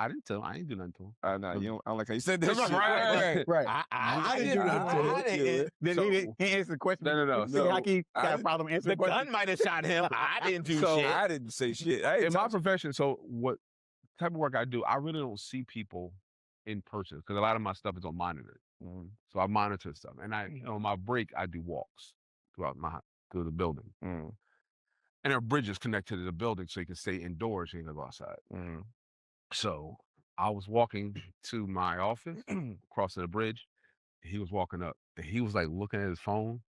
I didn't tell him. I didn't do nothing to him. Nah, you don't, I don't like how you said that Right, shit. right. Right. I didn't do nothing to him. I didn't. Then So- he didn't answer the question. No. Nigga, No, Hakeem got a I- problem answering The the question. gun might have shot him. I didn't do So- shit. I didn't say shit. I In didn't my touch- profession, so what type of work I do, I really don't see people in person because a lot of my stuff is on monitor. Mm, So I monitor stuff, and on my break I do walks through the building, mm, and there are bridges connected to the building, so you can stay indoors. You can go outside. mm. So I was walking to my office, crossing the bridge. And he was walking up. And he was like looking at his phone.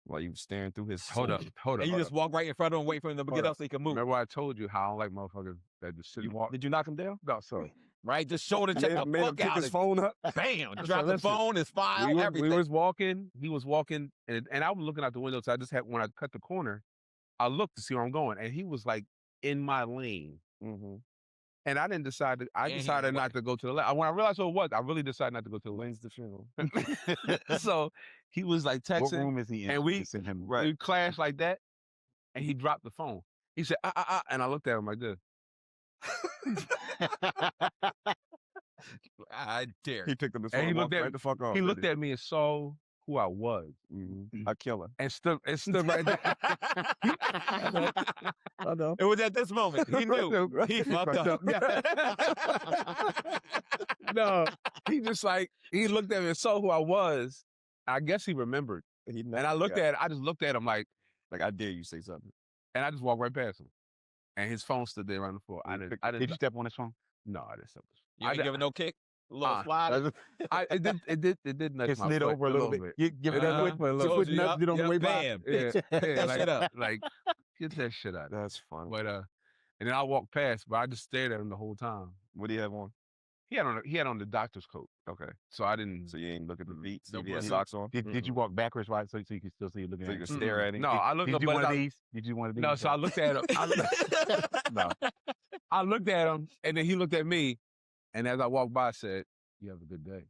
While you staring through his. Hold up. And you just walk right in front of him, wait for him to Hold get up. up so he can move. Remember I told you how I don't like motherfuckers that just sit and walk? Did you knock him down? No, so Right? Just shoulder check the Made him fuck pick out his of phone up. Bam! So Drop the listen, phone, his file, everything. we was walking. He was walking, and I was looking out the window. So I just had when I cut the corner, I looked to see where I'm going, and he was like in my lane. Mm-hmm. And I didn't decide. I And he decided ain't not to go to the left. When I realized who it was, I really decided not to go to the left. When's the funeral? So he was like What texting, room is he in? and we To send him we clashed like that, and he dropped the phone. He said, and I looked at him like this. I dare. He picked up his And phone. he and looked walked at right the fuck off. He looked at me and saw who I was, I kill her. and stood right there. I know. It was at this moment he knew he fucked up. No, he just like he looked at me and saw who I was. I guess he remembered, and I looked at. I just looked at him like I dare you say something. and I just walked right past him, and his phone stood there on the floor. I didn't. Did you step on his phone? No, I didn't step. You ain't giving no kick. A little Slide. It did nudge It my slid foot over a little bit. You give it that Uh-huh. foot, but a Told little foot you, nudged it on the way by. Bam, Yeah, bitch. yeah, That shit up. like get that shit out. That's funny. But and then I walked past, but I just stared at him the whole time. What do you have on? He had on the doctor's coat. Okay. So I didn't. So you ain't look at the beats. No No, you had blue. socks on. Did you walk backwards, right? So you can still see you looking So at you it? can stare at him. No, I looked. Did you do but one of I- these? Did you do one of these? No, so I looked at him. No, I looked at him, and then he looked at me, and as I walked by, I said, "You have a good day."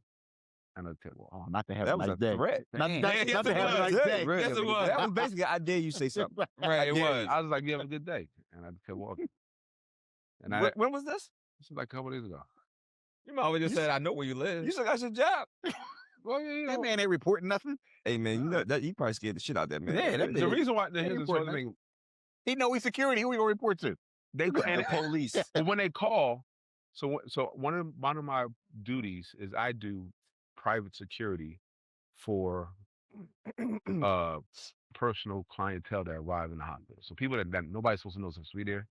And I said, "Well, Oh, not to have That a was nice a day. threat. Not, Damn. not, Yes, not to it have a was. nice day. Yes, it was. That was basically, I dare you say something. Right, it dare was. you. I was like, you have a good day," and I just kept walking. And When was this? this was like a couple days ago. Your mama just said, "I know where you live." You still got your job. Well, yeah, That man ain't reporting nothing. Hey man, you know that you probably scared the shit out of that man. Yeah, that the big. reason why They here's the reporting sort of thing He know he's security. Who he gonna report to? they the and police. and when they call, so one of my duties is I do private security for personal clientele that arrive in the hospital. So people that nobody's supposed to know since we're there,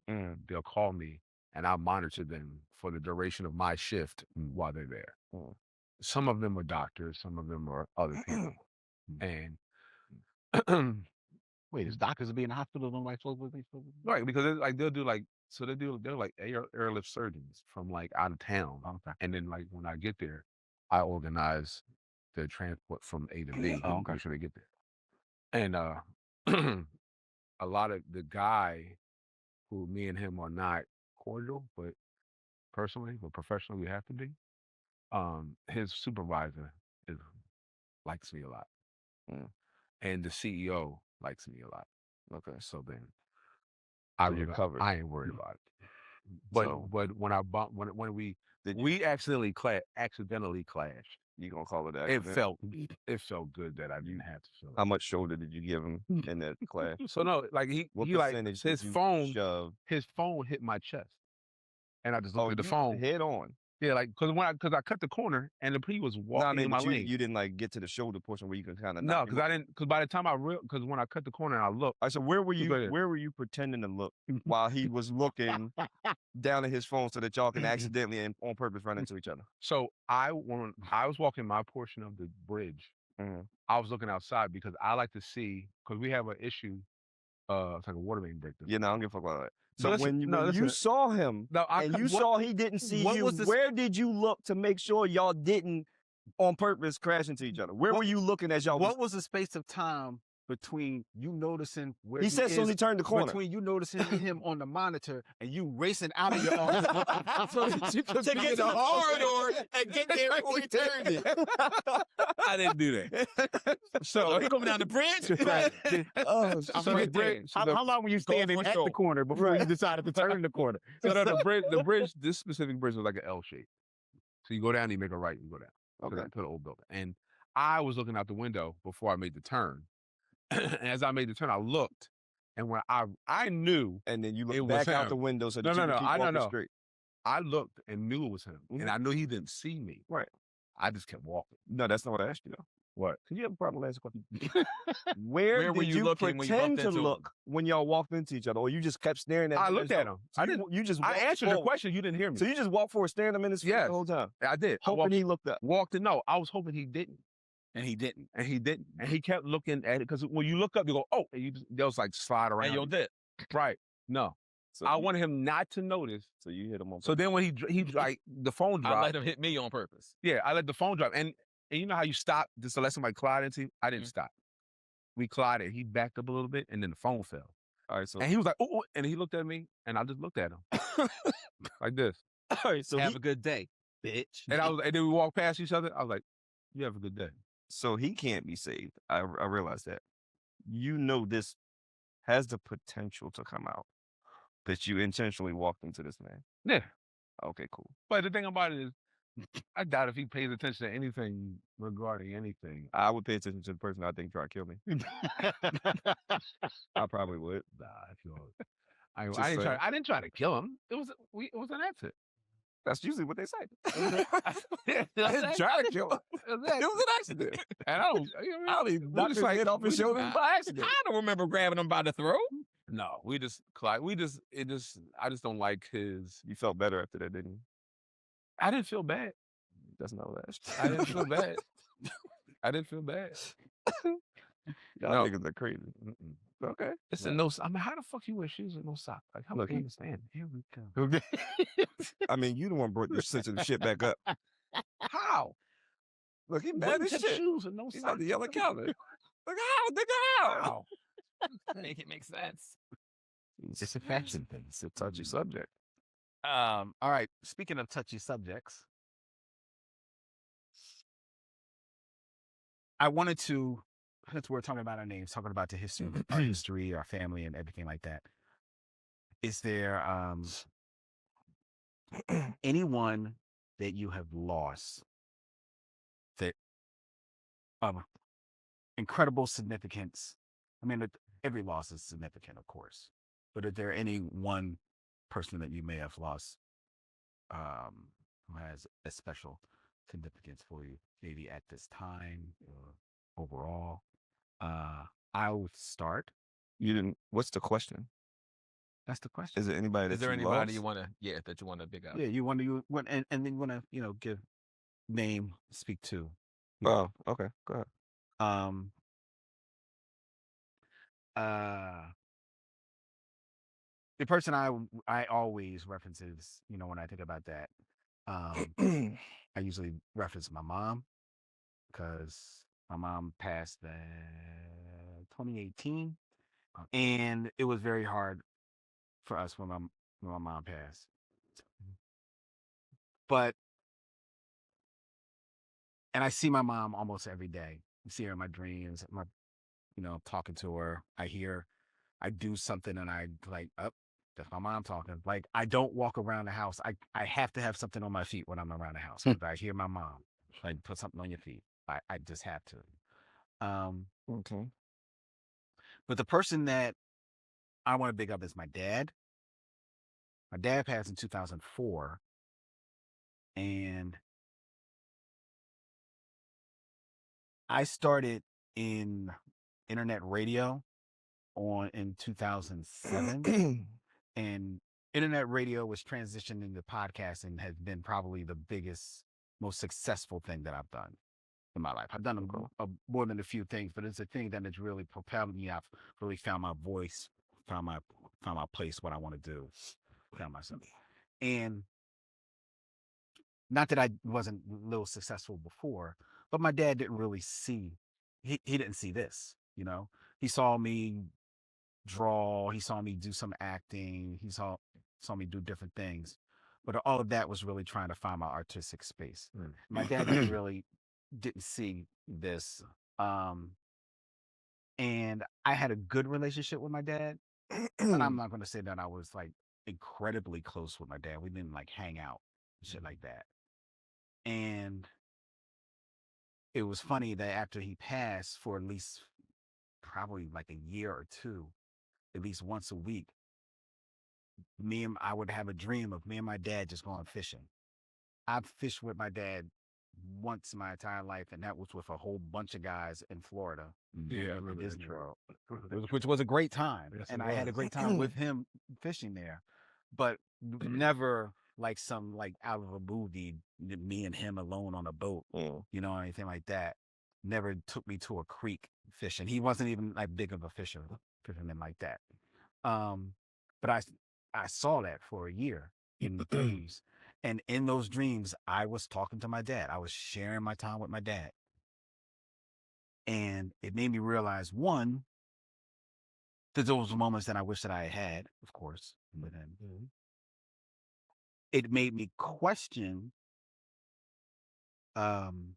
they'll call me and I'll monitor them for the duration of my shift while they're there. Some of them are doctors, some of them are other people. And Wait, is doctors will be in the hospital? Don't like supposed to be? right, because it's like they're like airlift surgeons from like out of town. Okay. And then like when I get there, I organize the transport from A to B. Oh, okay. Make sure they get there. And a lot of the guy who me and him are not cordial, but professionally we have to be. His supervisor likes me a lot. And the CEO likes me a lot. Okay. So then So you're covered. I ain't worried about it. But So- when I bump when we Did we accidentally clashed. You gonna call it that? It felt good that I didn't have to feel it. How much shoulder did you give him in that class? So no, like What he like percentage his did you phone shove? his phone hit my chest, and I just Oh, looked at the you phone. head on. Yeah, like because I cut the corner and he was No, walking I mean, in my but lane. you didn't like get to the shoulder portion where you can kind of No, because I didn't. Because by the time because when I cut the corner and I looked, I said, where were You go ahead. you pretending to look while he was looking down at his phone so that y'all can accidentally and on purpose run into each other? so when I was walking my portion of the bridge, I was looking outside because I like to see because we have an issue. It's like a water main breakdown. Yeah, no, I don't give a fuck about that. So Listen, when you no, listen. saw him No, and you saw he didn't see what you, was the- where did you look to make sure y'all didn't on purpose crash into each other? Where were you looking as y'all? What was the space of time between you noticing where He said as soon as he is, turned the corner. between you noticing him on the monitor and you racing out of your office so that you could To be get in to the hospital? corridor and get there before he turned it. I didn't do that. So he coming down the bridge. Oh, So shit. the bridge. So How long were you standing for at sure. the corner before you decided to turn the corner? the bridge. This specific bridge was like an L shape. So you go down, you make a right, and go down. Okay. To the old building. And I was looking out the window before I made the turn. And as I made the turn, I looked, and when I knew, And then you It look was back out him. the window so that No, you no, can no, keep I walking don't know. straight. I looked and knew it was him, Mhm. and I knew he didn't see me. Right. I just kept walking. No, that's not what I asked you though. What? Can you have a problem answer question? Where were did you you looking when you pretend bumped to into him? look when y'all walked into each other, or you just kept staring at I him? looked at him. So I you, didn't. you just I walked answered the forward. question. You didn't hear me. So you just walked forward, staring him in his face Yes. the whole time, I did. I hoping walked, he looked up. walked in. No, I was hoping he didn't, And he didn't. and he didn't, and he kept looking at it because when you look up, you go, oh, and you just, they was like slide around. And you'll you. dip. Right. No, So I you, wanted him not to notice. so you hit him on. So then when he like the phone I dropped. let him hit me on purpose. Yeah, I let the phone drop. And you know how you stop just to let somebody collide into you? I didn't stop. We collided. He backed up a little bit and then the phone fell. All right, so And he was like, oh, and he looked at me and I just looked at him like this. All right, so Have a good day, bitch. And then we walked past each other. I was like, "You have a good day." so he can't be saved. I realize that. You know this has the potential to come out, but you intentionally walked into this man. Yeah. Okay, cool. But the thing about it is, I doubt if he pays attention to anything regarding anything. I would pay attention to the person I think tried to kill me. I probably would. Nah, if you I Just didn't try. saying. I didn't try to kill him. It was an accident. That's usually what they say. It I didn't try to kill him. It was an accident. And I don't. I only knocked his head off his shoulder by accident. I don't remember grabbing him by the throat. No, I just don't like his. You felt better after that, didn't you? I didn't feel bad. That's not what I didn't feel bad. I didn't feel bad. Y'all No. niggas are crazy. Okay. It's a no. I mean, how the fuck you wear shoes with no sock? Like, how Look, do you he- understand? Here we go. Okay. I mean, you the one brought this sensitive shit back up. How? Look, he mad Wooden as tip shit. shoes with no He's sock. about to yell at Calvin. Like, how? Nigga, how? How? Make it make sense. It's a fashion thing. It's a touchy subject. All right. Speaking of touchy subjects, I wanted to, since we're talking about our names, talking about the history, our history, our family, and everything like that. Is there anyone that you have lost that of incredible significance? I mean, every loss is significant, of course, but is there any one person that you may have lost who has a special significance for you, maybe at this time or overall? I would start. You didn't. What's the question? That's the question. Is it anybody that Is there you anybody lost? you want to, that you want to big up? Yeah, you want to, and then you want to, give name, speak to. Oh, okay. Go ahead. Um. The person I always reference is, when I think about that, I usually reference my mom because my mom passed in 2018, and it was very hard for us when my mom passed. And I see my mom almost every day. I see her in my dreams. Talking to her. I do something and I like, that's my mom talking. Like, I don't walk around the house. I have to have something on my feet when I'm around the house. 'Cause I hear my mom, like, put something on your feet. I just have to. Okay. But the person that I want to big up is my dad. My dad passed in 2004. And I started in internet radio in 2007. And internet radio was transitioned into podcast and has been probably the biggest, most successful thing that I've done in my life. I've done more than a few things, but it's a thing that has really propelled me. I've really found my voice, found my place, what I want to do, found myself. And not that I wasn't a little successful before, but my dad didn't really see, he didn't see this, He saw me draw, he saw me do some acting, he saw me do different things. But all of that was really trying to find my artistic space. My dad didn't see this. And I had a good relationship with my dad, but I'm not going to say that I was like incredibly close with my dad. We didn't like hang out, shit like that. And it was funny that after he passed, for at least probably like a year or two, at least once a week, I would have a dream of me and my dad just going fishing. I've fished with my dad once in my entire life, and that was with a whole bunch of guys in Florida. Yeah, I at remember that Disney trip. World, which was a great time. Yes, And it I had a was. great time with him fishing there, but never like some like out of a movie, me and him alone on a boat, anything like that. Never took me to a creek fishing. He wasn't even like big of a fisherman like that. But I saw that for a year in dreams. And in those dreams, I was talking to my dad. I was sharing my time with my dad. And it made me realize, one, that those moments that I wish that I had, of course, with him. it made me question um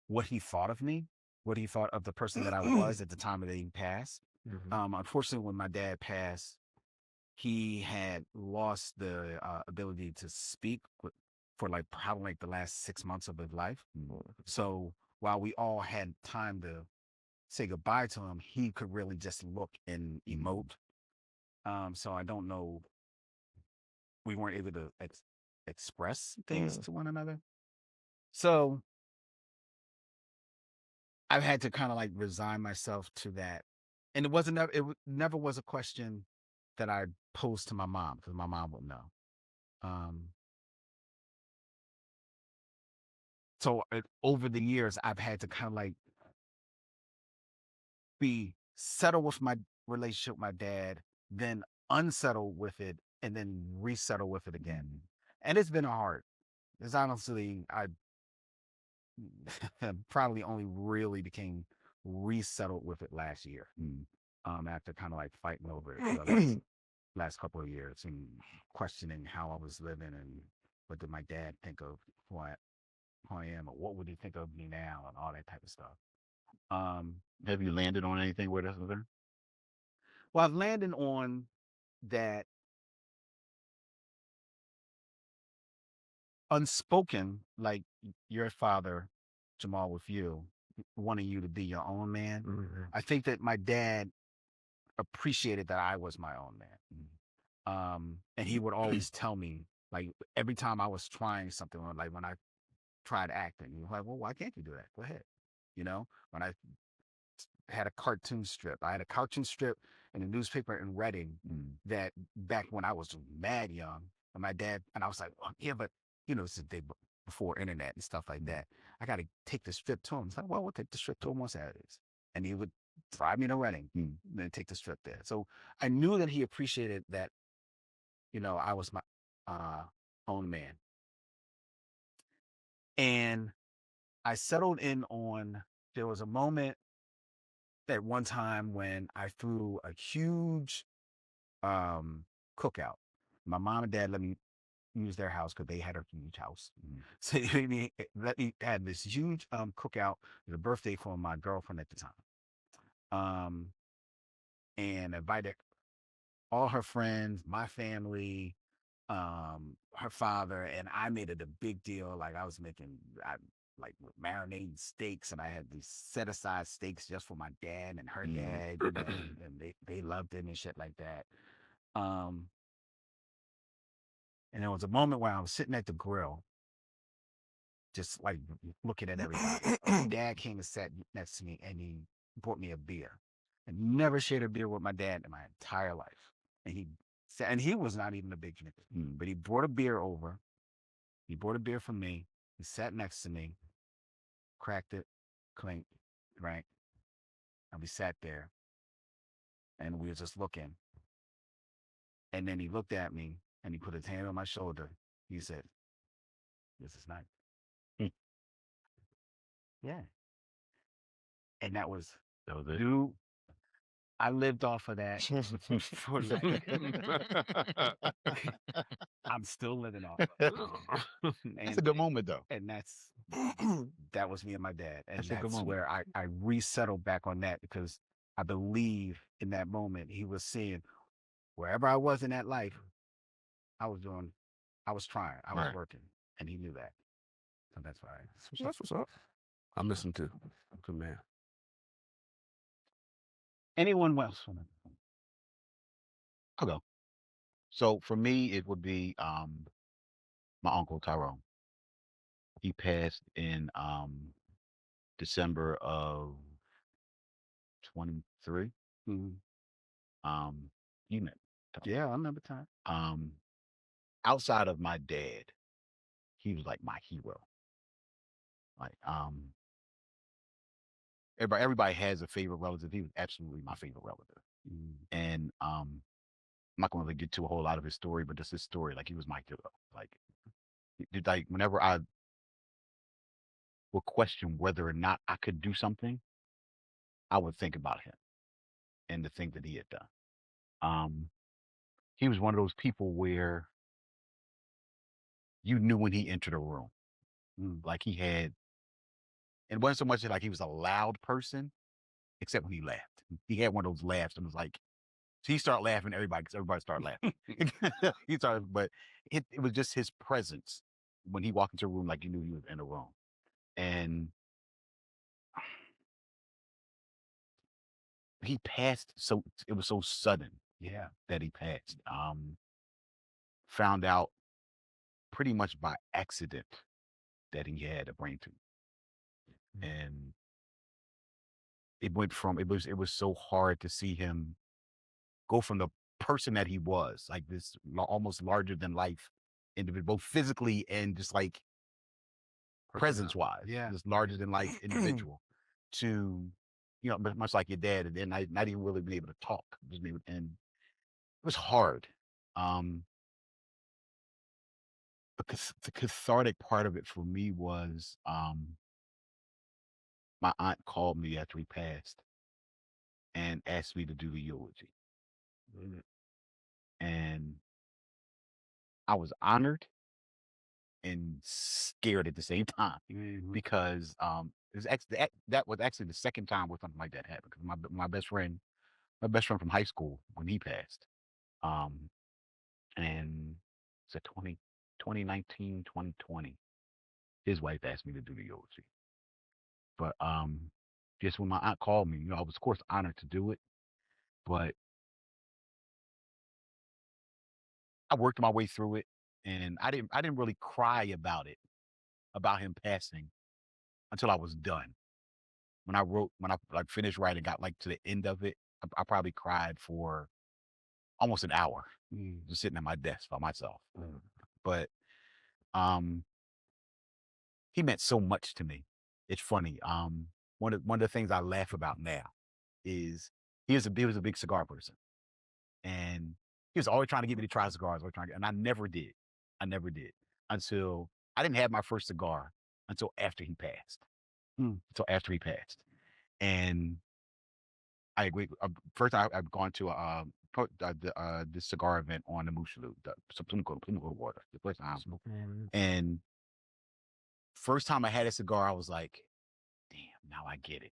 what he thought of me, what he thought of the person that I was at the time that he passed. Unfortunately, when my dad passed, he had lost the ability to speak for like probably like the last 6 months of his life. So while we all had time to say goodbye to him, he could really just look and emote. So I don't know. We weren't able to express things to one another. So I've had to kind of like resign myself to that. And never was a question that I posed to my mom because my mom would know. So over the years, I've had to kind of like be settled with my relationship with my dad, then unsettled with it, and then resettle with it again. And it's been hard. It's honestly, I probably only really became resettled with it last year. After kind of like fighting over it for the last couple of years and questioning how I was living and what did my dad think of who I am or what would he think of me now and all that type of stuff. Have you landed on anything with us? Well, I've landed on that unspoken, like your father, Jamaal, with you, wanting you to be your own man. I think that my dad appreciated that I was my own man. And he would always tell me, like, every time I was trying something, or like when I tried acting, he was like, well, why can't you do that? Go ahead. When I had a cartoon strip, I had a cartoon strip in the newspaper in Reading that back when I was mad young, and my dad, and I was like, oh, yeah, but it's the day before internet and stuff like that. I got to take the strip to him. It's like, well, we'll take the strip to him on Saturdays. And he would drive me to Reading and then take the strip there. So I knew that he appreciated that, I was my own man. And I settled in on, there was a moment at one time when I threw a huge cookout. My mom and dad let me use their house because they had a huge house. So they let me had this huge cookout. It was a birthday for my girlfriend at the time. And invited all her friends, my family, her father, and I made it a big deal. Like I was like marinating steaks, and I had these set aside steaks just for my dad and her dad, and they loved it and shit like that. And there was a moment where I was sitting at the grill, just like looking at everybody. My dad came and sat next to me, and he brought me a beer. I never shared a beer with my dad in my entire life. And he was not even a big drinker, but he brought a beer over. He brought a beer for me. He sat next to me, cracked it, clinked, drank, and we sat there, and we were just looking. And then he looked at me, and he put his hand on my shoulder. He said, "This is nice." Yeah. And that was it. dude. I lived off of that for like, I'm still living off of it. That's a good moment, though. And that was me and my dad. And That's a good that's moment. where I resettled back on that, because I believe in that moment he was seeing wherever I was in that life, I was trying, I was Right. working, and he knew that. So that's why. That's what's up. I'm listening to. Good man. Anyone else? I'll go. So for me, it would be my uncle Tyrone. He passed in December of 23. You met. Yeah, I remember time. Outside of my dad, he was like my hero. Like everybody has a favorite relative. He was absolutely my favorite relative. And I'm not going to get to a whole lot of his story, but just his story. Like he was my hero. Like whenever I would question whether or not I could do something, I would think about him and the thing that he had done. He was one of those people where you knew when he entered a room. Mm. Like he had, and it wasn't so much like he was a loud person, except when he laughed. He had one of those laughs and was like, so he started laughing, everybody started laughing. He started, but it was just his presence when he walked into a room, like you knew he was in a room. And he passed, so it was so sudden Yeah. that he passed. Found out pretty much by accident that he had a brain tumor. And it was so hard to see him go from the person that he was, like this almost larger than life individual, both physically and just like presence wise, Yeah. this larger than life individual, to much like your dad, and then not even really being able to talk, and it was hard. Because the cathartic part of it for me was my aunt called me after he passed and asked me to do the eulogy. And I was honored and scared at the same time because that was actually the second time where something like that happened. Because my best friend from high school, when he passed, and it's a 2019, 2020, his wife asked me to do the eulogy. But just when my aunt called me, I was of course honored to do it, but I worked my way through it, and I didn't really cry about him passing until I was done. When I like finished writing, got like to the end of it, I probably cried for almost an hour, just sitting at my desk by myself. But he meant so much to me. It's funny. One of the things I laugh about now is he was a big cigar person, and he was always trying to get me to try cigars, and I never did. I never did until I didn't have my first cigar until after he passed. Until after he passed, and I agree. First, I've gone to this cigar event on the Mushalu, something called Water, the first time. And first time I had a cigar, I was like, "Damn, now I get it."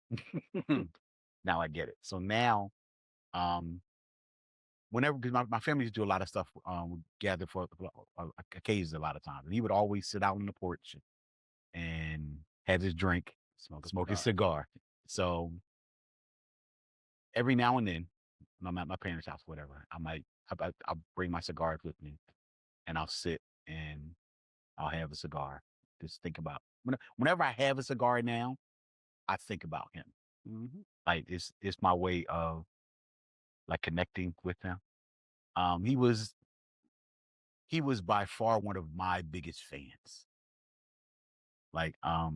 Now I get it. So now, whenever, because my family used to do a lot of stuff, we gather for occasions a lot of times, and he would always sit out on the porch and have his drink, smoke his cigar. So every now and then, when I'm at my parents' house, whatever, I'll bring my cigars with me, and I'll sit and I'll have a cigar. Just think about whenever I have a cigar now, I think about him. Like it's my way of like connecting with him. He was by far one of my biggest fans. Like I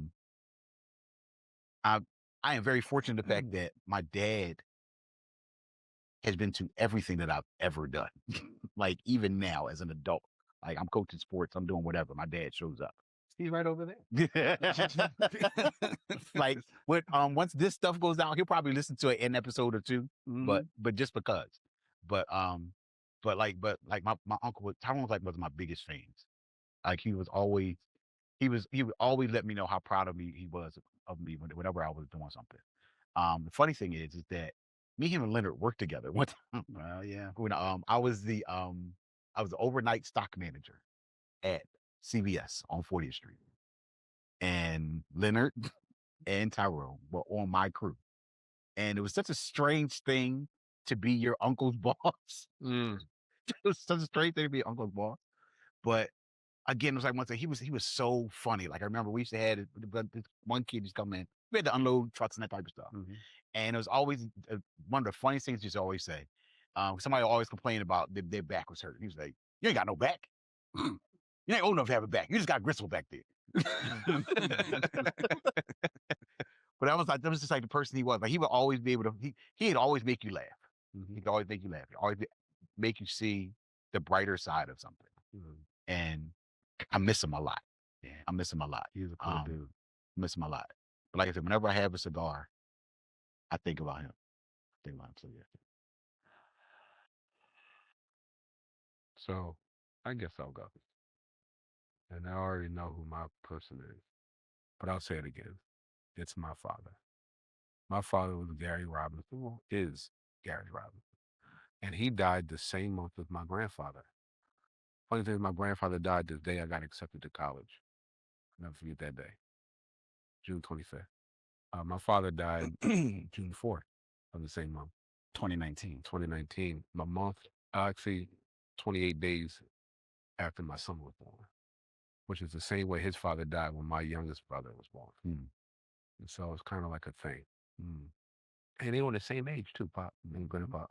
I am very fortunate the fact that my dad has been to everything that I've ever done. Like even now as an adult, like I'm coaching sports, I'm doing whatever. My dad shows up. He's right over there. Like when once this stuff goes out, he'll probably listen to an episode or two, but just because. But my uncle Tyrone was like one of my biggest fans. Like he would always let me know how proud of me he was of me whenever I was doing something. The funny thing is that me, him, and Leonard worked together one time. Well, yeah. When I was the overnight stock manager at CVS on 40th Street, and Leonard and Tyrone were on my crew, and it was such a strange thing to be your uncle's boss. It was such a strange thing to be your uncle's boss, but again, it was like one thing. He was so funny. Like I remember we used to have this one kid just come in. We had to unload trucks and that type of stuff. And it was always one of the funniest things he used to always say. Somebody always complained about their back was hurt. He was like, "You ain't got no back. You ain't old enough to have a back. You just got gristle back there." But that was just like the person he was. Like he would always be able to. He'd always make you laugh. He'd always make you laugh. He'd always make you see the brighter side of something. And I miss him a lot. Yeah, I miss him a lot. He's a cool dude. Miss him a lot. But like I said, whenever I have a cigar, I think about him. So yeah. So I guess I'll go. and I already know who my person is. But I'll say it again. It's my father. My father was Gary Robinson, well, is Gary Robinson. And he died the same month as my grandfather. Funny thing is, my grandfather died the day I got accepted to college. I'll never forget that day, June 25th. My father died June 4th of the same month, 2019. 2019. My month, actually, 28 days after my son was born, which is the same way his father died when my youngest brother was born. Hmm. And so it's kind of like a thing. And they were the same age too, Pop and Grandpa.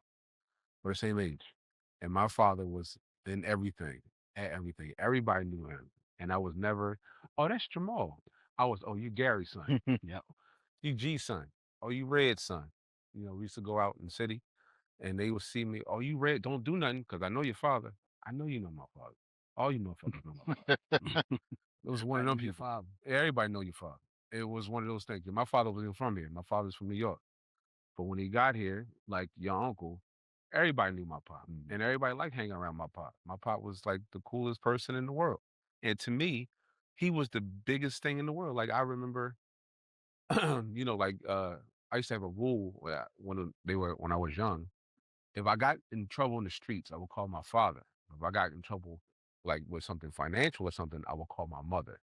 We're the same age. And my father was in everything, at everything. Everybody knew him. And I was never, oh, that's Jamaal. I was, oh, you Gary's son. Yep. You G's son. Oh, you Red's son. You know, we used to go out in the city and they would see me, oh, you Red, don't do nothing because I know your father. I know you know my father. All you motherfuckers know my father. It was one I of them knew your people. father. Everybody know your father. It was one of those things. My father wasn't from here. My father's from New York. But when he got here, like your uncle, everybody knew my pop. And everybody liked hanging around my pop. My pop was like the coolest person in the world. And to me, he was the biggest thing in the world. Like I remember, you know, like I used to have a rule when I was young. If I got in trouble in the streets, I would call my father. If I got in trouble like with something financial or something, I would call my mother.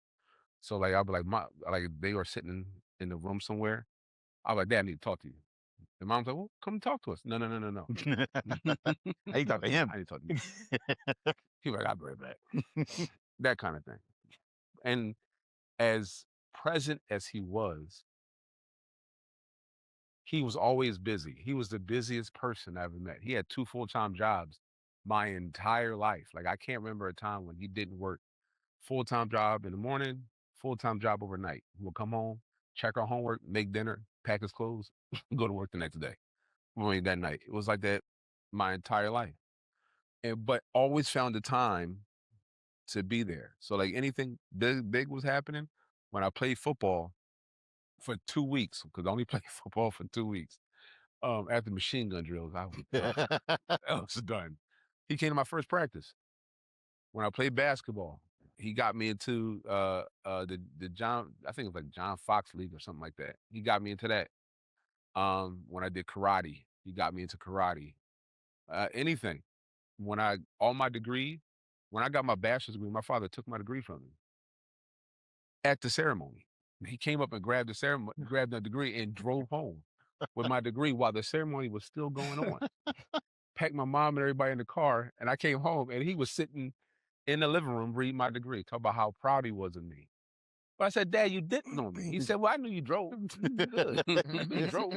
So like I'd be like like they were sitting in the room somewhere. I was like, Dad, I need to talk to you. And mom's like, well, come talk to us. No. How you talk to him? I need to talk to you. He was like, I'll be right back. That kind of thing. And as present as he was always busy. He was the busiest person I ever met. He had 2 full-time jobs my entire life. Like I can't remember a time when he didn't work. Full-time job in the morning, full-time job overnight. He would come home, check our homework, make dinner, pack his clothes, go to work the next day. Well, that night. It was like that my entire life. But always found the time to be there. So like anything big was happening when I played football for 2 weeks, because I only played football for 2 weeks. After machine gun drills, I was done. I was done. He came to my first practice. When I played basketball, he got me into the John, I think it was like John Fox League or something like that. He got me into that. When I did karate, he got me into karate. Anything. All my degree, when I got my bachelor's degree, my father took my degree from me at the ceremony. He came up and grabbed the degree and drove home with my degree while the ceremony was still going on. Packed my mom and everybody in the car, and I came home and he was sitting in the living room reading my degree, talking about how proud he was of me. But I said, Dad, you didn't know me. He said, well, I knew you drove. Good. You drove.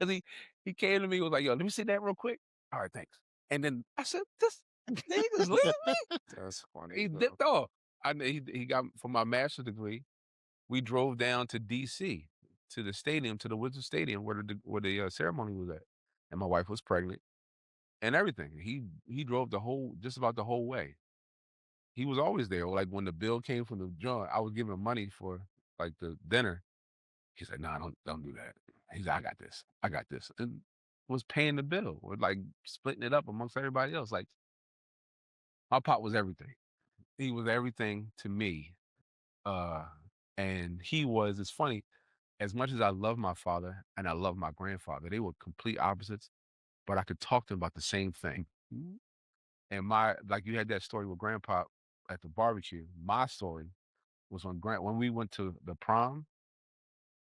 And he came to me, was like, yo, let me see that real quick. All right, thanks. And then I said, this nigga's leaving me? That's funny. He bro. dipped off. He got, for my master's degree, we drove down to D.C., to the stadium, to the Wizard Stadium where the ceremony was at. And my wife was pregnant and everything. He drove just about the whole way. He was always there. Like when the bill came from the joint, I was giving him money for like the dinner. He said, "No, don't do that." He's like, I got this, and was paying the bill. We're like splitting it up amongst everybody else. Like my pop was everything. He was everything to me. And it's funny, as much as I love my father and I love my grandfather, they were complete opposites, but I could talk to them about the same thing. And like you had that story with grandpa at the barbecue. My story was when we went to the prom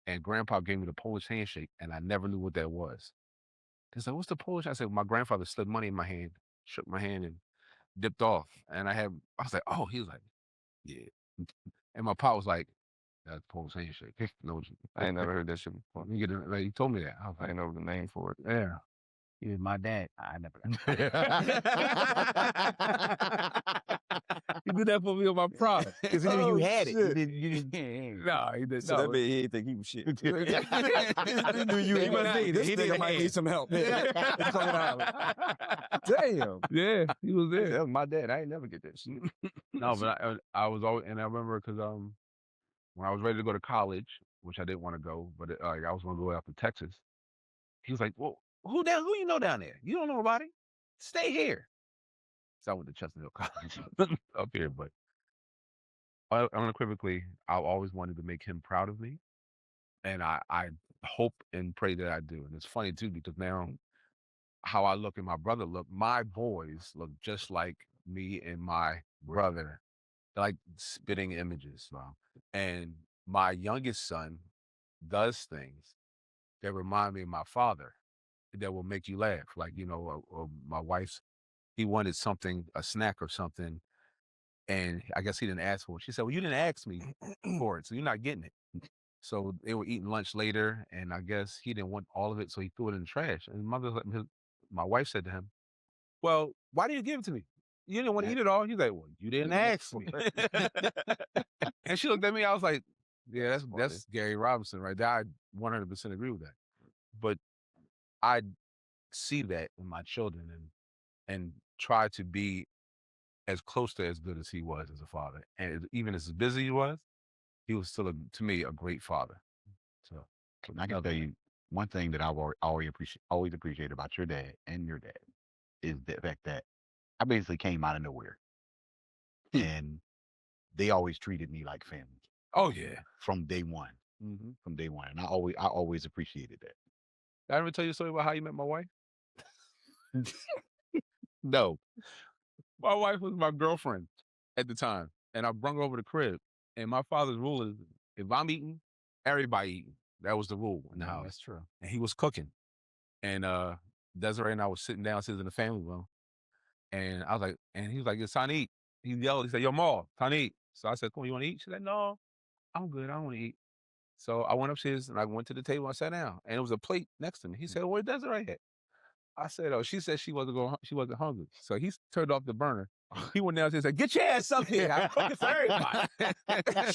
and grandpa gave me the Polish handshake and I never knew what that was. They said, what's the Polish? I said, my grandfather slid money in my hand, shook my hand and dipped off. And I was like, oh, he was like, yeah. And my pop was like, that's Polish handshake. No, I ain't never heard that shit before. He told me that. I was I like, ain't know the name for it. yeah. He was my dad. I never He did that for me on my prom. Because he knew you had it. shit. You didn't. No, he did So not. that mean he didn't think he was shit. He knew you. He He must must need it. This He nigga didn't might have need it. some help. Damn. Yeah, he was there. That was my dad. I ain't never get that shit. No, but I was always, and I remember because when I was ready to go to college, which I didn't want to go, but I was going to go out to Texas. He was like, "Well, who you know down there? You don't know nobody. Stay here." So I went to Chestnut Hill College up here, but unequivocally, I always wanted to make him proud of me, and I hope and pray that I do. And it's funny too because now how I look and my brother look, my boys look just like me and my brother. They're like spitting images. Wow. And my youngest son does things that remind me of my father that will make you laugh. Like, or my wife's, he wanted something, a snack or something, and I guess he didn't ask for it. She said, well, you didn't ask me for it, so you're not getting it. So they were eating lunch later, and I guess he didn't want all of it, so he threw it in the trash. And my wife said to him, well, why did you give it to me? You didn't want to eat it all. He's like, well, you didn't ask me. And she looked at me. I was like, yeah, that's Gary Robinson right there. I 100% agree with that. But I see that in my children and try to be as close to as good as he was as a father. And even as busy he was still, to me, a great father. So And I can tell you one thing that I've always appreciated about your dad and your dad is the fact that I basically came out of nowhere, and they always treated me like family Oh yeah. from day one. Mm-hmm. From day one, and I always appreciated that. Did I ever tell you a story about how you met my wife? No, My wife was my girlfriend at the time, and I brung her over the crib. And my father's rule is, if I'm eating, everybody eating. That was the rule in the house. That's true. And he was cooking, and Desiree and I was sitting downstairs in the family room, and I was like, and he was like, it's time to eat. He yelled, he said, yo, Ma, time to eat. So I said, come on, you want to eat? She said, no, I'm good. I don't want to eat. So I went upstairs and I went to the table. I sat down, and it was a plate next to me. He said, where Desiree at? I said, oh, she said she wasn't hungry. So he turned off the burner. He went downstairs and said, get your ass up here. I'm cooking for everybody.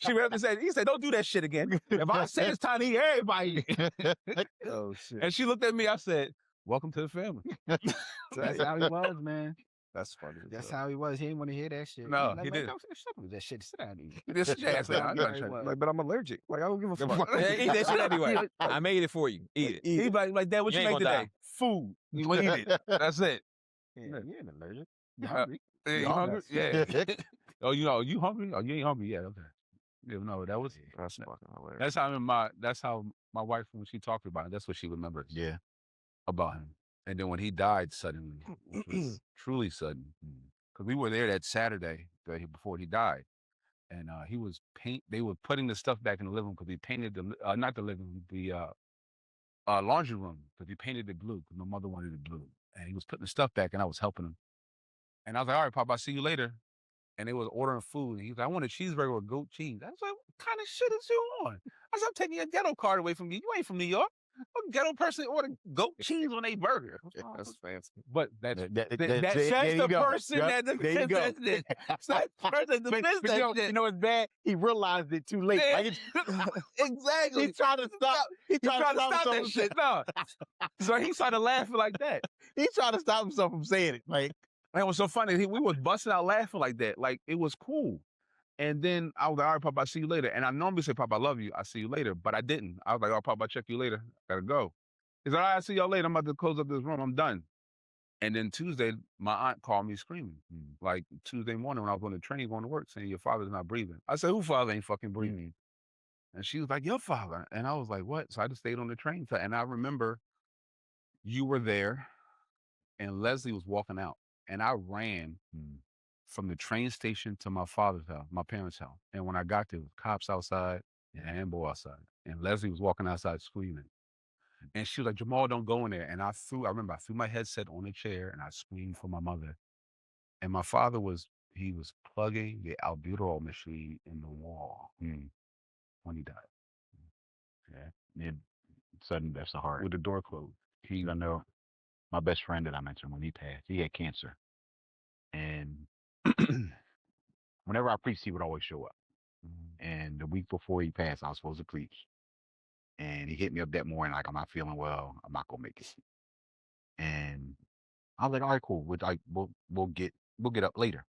she went up and said, he said, don't do that shit again. If I say it's time to eat, everybody eat. Oh shit. And she looked at me. I said, welcome to the family. That's how he was, man. That's funny. That's how he was. He didn't want to hear that shit. No, Like, he man, didn't. Don't shut up with that shit. Sit down, dude. This is ass. I'm not trying. Like, but I'm allergic. Like, I don't give a fuck. Yeah, eat that shit anyway. I made it for you. Eat it. He like, Dad, what You you ain't make gonna today? Food. You want to eat it. That's it. Yeah, you ain't allergic. You Uh, hungry? Yeah, you No, hungry? that's- Yeah. Oh, you hungry? Oh, you ain't hungry? Yeah, okay. Yeah, no, that was. That's fucking hilarious. That's how my wife, when she talked about it, that's what she remembers yeah, about him. And then when he died suddenly, which was truly sudden, because we were there that Saturday before he died, and he was they were putting the stuff back in the living room because he painted not the living room, the laundry room, because he painted it blue because my mother wanted it blue, and he was putting the stuff back, and I was helping him. And I was like, all right, Pop, I'll see you later. And they was ordering food. And he was like, I want a cheeseburger with goat cheese. I was like, what kind of shit is you on? I said, I'm taking your ghetto card away from you. You ain't from New York. What ghetto person order goat cheese on a burger? That's fancy. But that's there the you go. person Yep, that there you go. defends it. That's that person that defends But that shit. you know what's bad? He realized it too late. Like Exactly. he tried to stop. He He tried to stop that himself. shit. No. So he started laughing like that. He tried to stop himself from saying it. Like, And it was so funny. We was busting out laughing like that. Like, it was cool. And then I was like, all right, Pop, I'll see you later. And I normally say, Pop, I love you. I'll see you later. But I didn't. I was like, all right, Pop, I'll check you later. Gotta go. He's like, all right, I'll see y'all later. I'm about to close up this room. I'm done. And then Tuesday, my aunt called me screaming. Like, Tuesday morning when I was on the train going to work, saying, your father's not breathing. I said, who father ain't fucking breathing? And she was like, your father. And I was like, what? So I just stayed on the train. And I remember you were there and Leslie was walking out. And I ran from the train station to my father's house, my parents' house. And when I got there, cops outside and Ambo outside. And Leslie was walking outside screaming. And she was like, Jamaal, don't go in there. And I remember I threw my headset on a chair and I screamed for my mother. And my father was plugging the albuterol machine in the wall when he died. yeah, sudden deaths are hard. With the door closed. I know my best friend that I mentioned when he passed, he had cancer. And whenever I preached, he would always show up. And the week before he passed, I was supposed to preach. And he hit me up that morning, like, I'm not feeling well. I'm not gonna make it. And I was like, all right, cool. We'll get up later.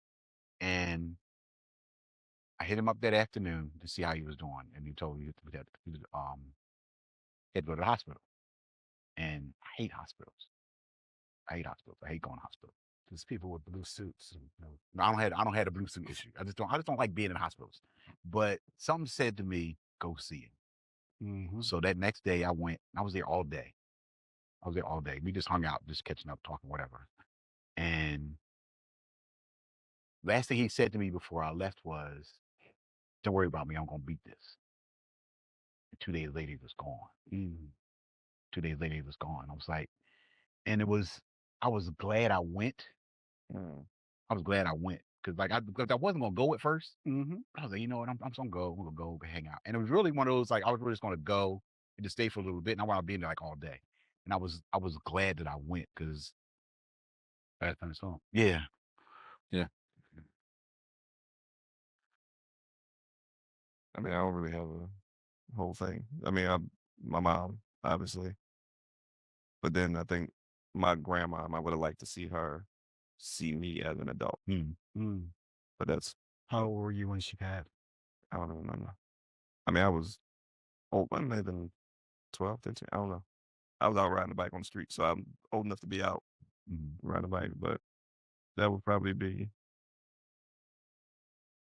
And I hit him up that afternoon to see how he was doing. And he told me that he had to go to the hospital. And I hate hospitals. I hate going to hospitals. There's people with blue suits. And, No, I don't have a blue suit issue. I just don't like being in hospitals. But something said to me, go see it. Mhm. So that next day I went. I was there all day. We just hung out, just catching up, talking, whatever. And last thing he said to me before I left was, "Don't worry about me. I'm gonna beat this." And 2 days later, he was gone. 2 days later, he was gone. I was like, and I was glad I went. I was glad I went because because I wasn't gonna go at first. I was like, you know what, I'm just gonna go. I'm gonna go hang out. And it was really one of those like I was really just gonna go and just stay for a little bit. And I want to be in there like all day. And I was glad that I went because That's on its own. yeah, I mean, I don't really have a whole thing. I mean, my mom, obviously. But then I think my grandma, I would have liked to see her see me as an adult. But that's, How old were you when she passed? I don't remember. I mean, I was old, I may have been 12, 13, I don't know. I was out riding the bike on the street, so I'm old enough to be out riding the bike. But that would probably be,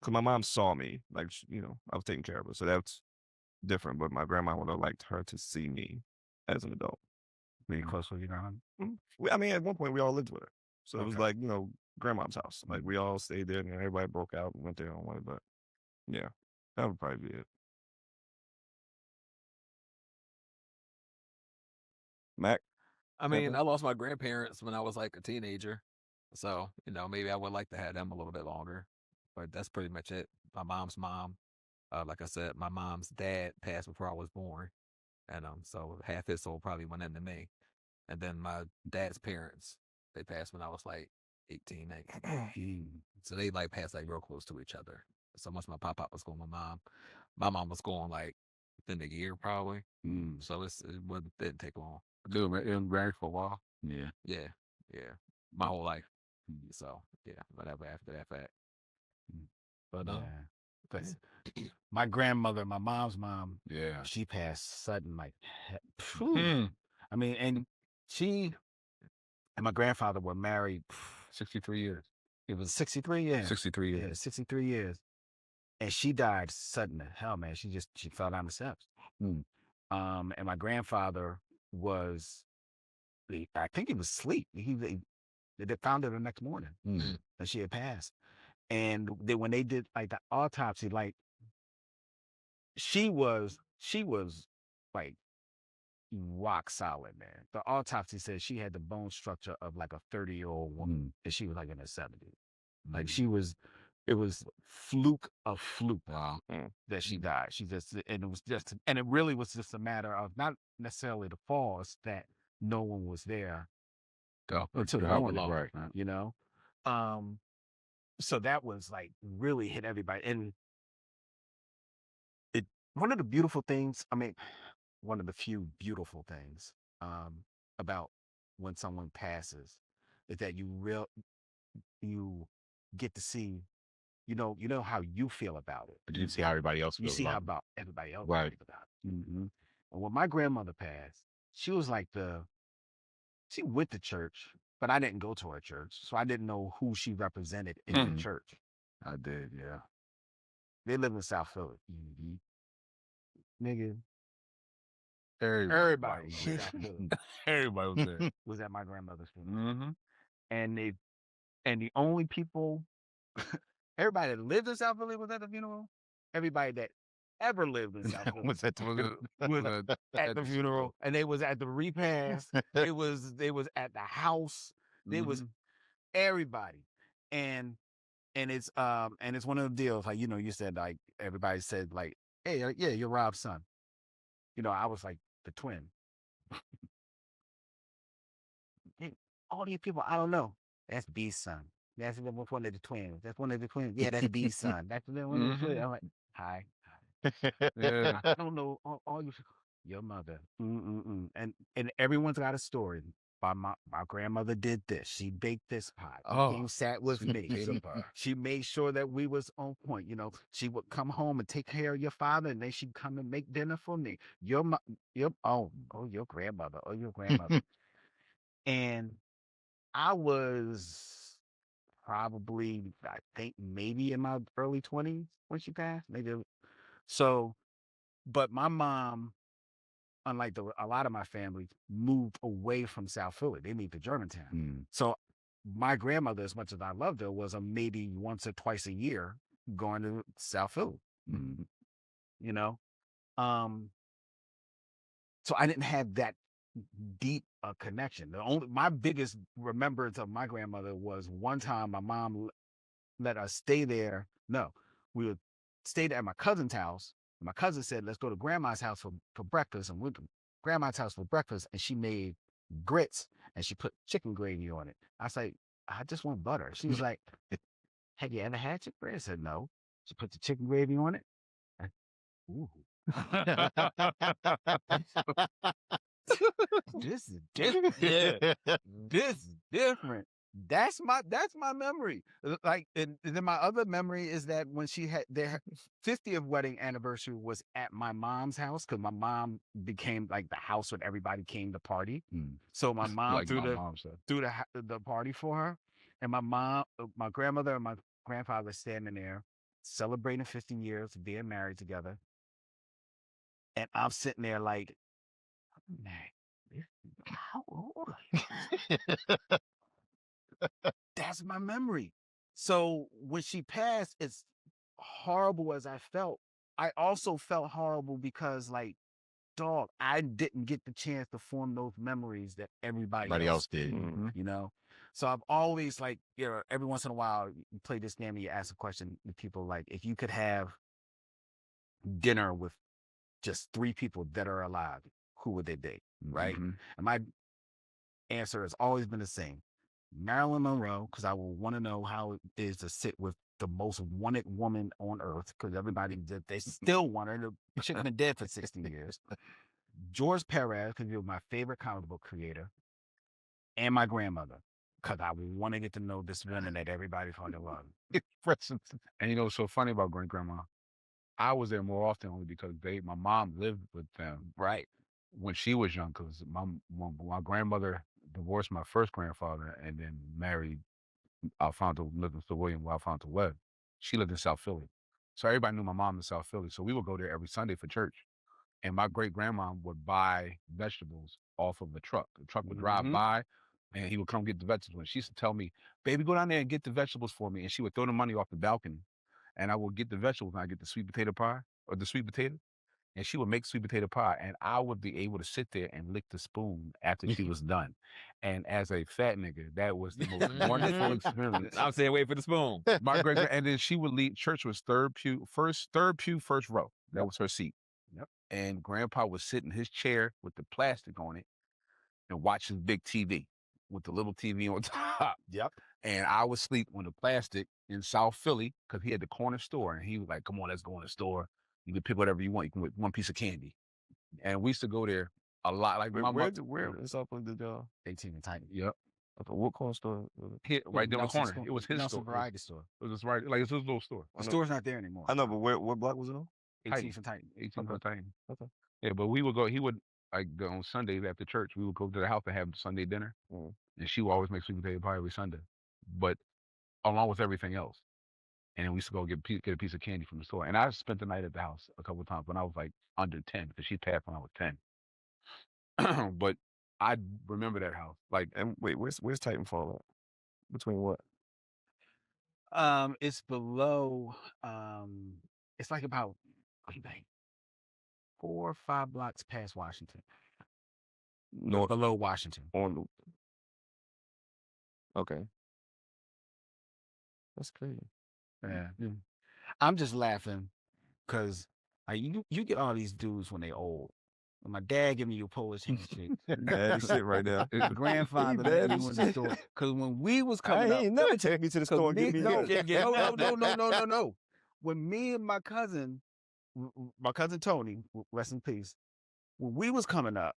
because my mom saw me, like, I was taking care of her. So that's different. But my grandma would have liked her to see me as an adult. Were you close with your grandma? I mean, at one point, we all lived with her. So it was Okay. like, grandma's house. Like, we all stayed there, and everybody broke out and went their own way. But yeah, that would probably be it. Mac? I mean, I lost my grandparents when I was like a teenager. So, maybe I would like to have them a little bit longer. But that's pretty much it. My mom's mom, like I said, my mom's dad passed before I was born. And so half his soul probably went into me. And then my dad's parents, they passed when I was like 18, 19. So they like passed like real close to each other. So once my pop was going, my mom was going like within a year probably. So didn't take long. Dude, man, it was married for a while. Yeah. Yeah, my whole life. So yeah, whatever after that fact. But Yeah. 'Cause my grandmother, my mom's mom, Yeah. she passed sudden, like, I mean, and she and my grandfather were married. 63 years. It was 63 years. 63 years. Yeah, 63 years. And she died sudden as hell, man. She fell down the steps. And my grandfather was, I think he was asleep. They found her the next morning that she had passed. And then when they did like the autopsy, like she was like rock solid, man. The autopsy said she had the bone structure of like a 30-year-old woman, and she was like in her 70s. Like it was a fluke Wow. that she died. And it really was just a matter of not necessarily the fall, it's that no one was there until the morning, right. So that was like really hit everybody. And one of the beautiful things, I mean, one of the few beautiful things about when someone passes is that you get to see, you know how you feel about it. but you see how everybody else You feels see how about it. about everybody else Right. feels about it. And when my grandmother passed, she was like she went to church, but I didn't go to her church, so I didn't know who she represented in the church. I did, yeah. They live in South Philly. Nigga, Everybody everybody was was there. South Philly Everybody was there. was at my grandmother's funeral. And the only people, everybody that lived in South Philly was at the funeral. Everybody that ever lived in South Philly Was at the was at the funeral, and they was at the repast. they was at the house. They was everybody, and it's one of the deals like you said like everybody said like, hey, yeah, you're Rob's son. I was like the twin. All these people, I don't know. That's B's son. That's one of the twins. That's one of the twins. Yeah, that's B's son. That's one of the twins. I'm like, hi. Yeah. I don't know all your mother. And everyone's got a story. My grandmother did this. She baked this pie. She came, sat with me. She made sure that we was on point. She would come home and take care of your father, and then she'd come and make dinner for me. Your grandmother. And I was probably, I think maybe in my early 20s when she passed. Maybe. So, but my mom, unlike a lot of my family, moved away from South Philly. They moved to Germantown. Mm. So my grandmother, as much as I loved her, was a maybe once or twice a year going to South Philly. Mm. You know, so I didn't have that deep a connection. My biggest remembrance of my grandmother was one time my mom let us stay there. No, we would stay at my cousin's house. My cousin said, "Let's go to grandma's house for breakfast." And we went to grandma's house for breakfast, and she made grits and she put chicken gravy on it. I was like, "I just want butter." She was like, "Have you ever had chicken gravy?" I said, "No." She put the chicken gravy on it. Ooh. This is different. Yeah. This is different. That's my memory. Like, and then my other memory is that when she had their 50th wedding anniversary was at my mom's house, because my mom became like the house when everybody came to party. So my mom Like threw my mom said. the party for her, and my grandmother and my grandfather standing there celebrating 50 years of being married together, and I'm sitting there like, man, how old are you? That's my memory. So when she passed, as horrible as I felt, I also felt horrible because, like, dog, I didn't get the chance to form those memories that everybody else did. Mhm. you know? So I've always, like, every once in a while, you play this game and you ask a question to people, like, if you could have dinner with just 3 people that are alive, who would they be? Right? Mhm. And my answer has always been the same. Marilyn Monroe, because I will want to know how it is to sit with the most wanted woman on earth, because everybody, they still want her. The chick been dead for 60 years. George Perez, because you're my favorite comic book creator, and my grandmother, because I want to get to know this woman that everybody fucking loves. And you know what's so funny about great grandma? I was there more often only because my mom lived with them Right. when she was young, because my grandmother divorced my first grandfather and then married Alfonso Livingston William, Alfonso Webb. She lived in South Philly. So everybody knew my mom in South Philly. So we would go there every Sunday for church. And my great grandma would buy vegetables off of the truck. The truck would drive by and he would come get the vegetables. And she used to tell me, "Baby, go down there and get the vegetables for me." And she would throw the money off the balcony. And I would get the vegetables and I get the sweet potato pie or the sweet potato. And she would make sweet potato pie, and I would be able to sit there and lick the spoon after she was done. And as a fat nigga, that was the most wonderful experience. I'm saying, wait for the spoon. My great and then she would leave. Church was third pew, first row. That was her seat. Yep. And Grandpa would sit in his chair with the plastic on it and watch his big TV with the little TV on top. Yep. And I would sleep on the plastic in South Philly because he had the corner store, and he was like, "Come on, let's go in the store. You can pick whatever you want. You can get one piece of candy." And we used to go there a lot. Like my Where mother, in South Philly did y'all? 18 and Titan. yep, Okay, what corner store? hit right there on the Nelson's corner. store. It was his Nelson store. Variety Store. It was right, like it's his little store. The store's not there anymore. I know, but what block was it on? 18th and Titan. 18 Okay. Titan. Okay. Yeah, but we would go. He would like go on Sundays after church. We would go to the house to have Sunday dinner, Mm. and she would always make sweet potato pie every Sunday, but along with everything else. And then we used to go get a piece of candy from the store. And I spent the night at the house a couple of times when I was like under 10, because she passed when I was 10. But I remember that house. Like, And wait, where's Titanfall at? Between what? It's below, it's like about, I think, 4 or 5 blocks past Washington. North Below Washington. on. Okay. That's crazy. Yeah. I'm just laughing because you get all these dudes when they old. When my dad give me your Polish handshake. Bad shit right now. His grandfather Bad let me in the shit. store. Because when we was I coming up, ain't never take me to the store and give me no. When me and my cousin Tony, rest in peace, when we was coming up,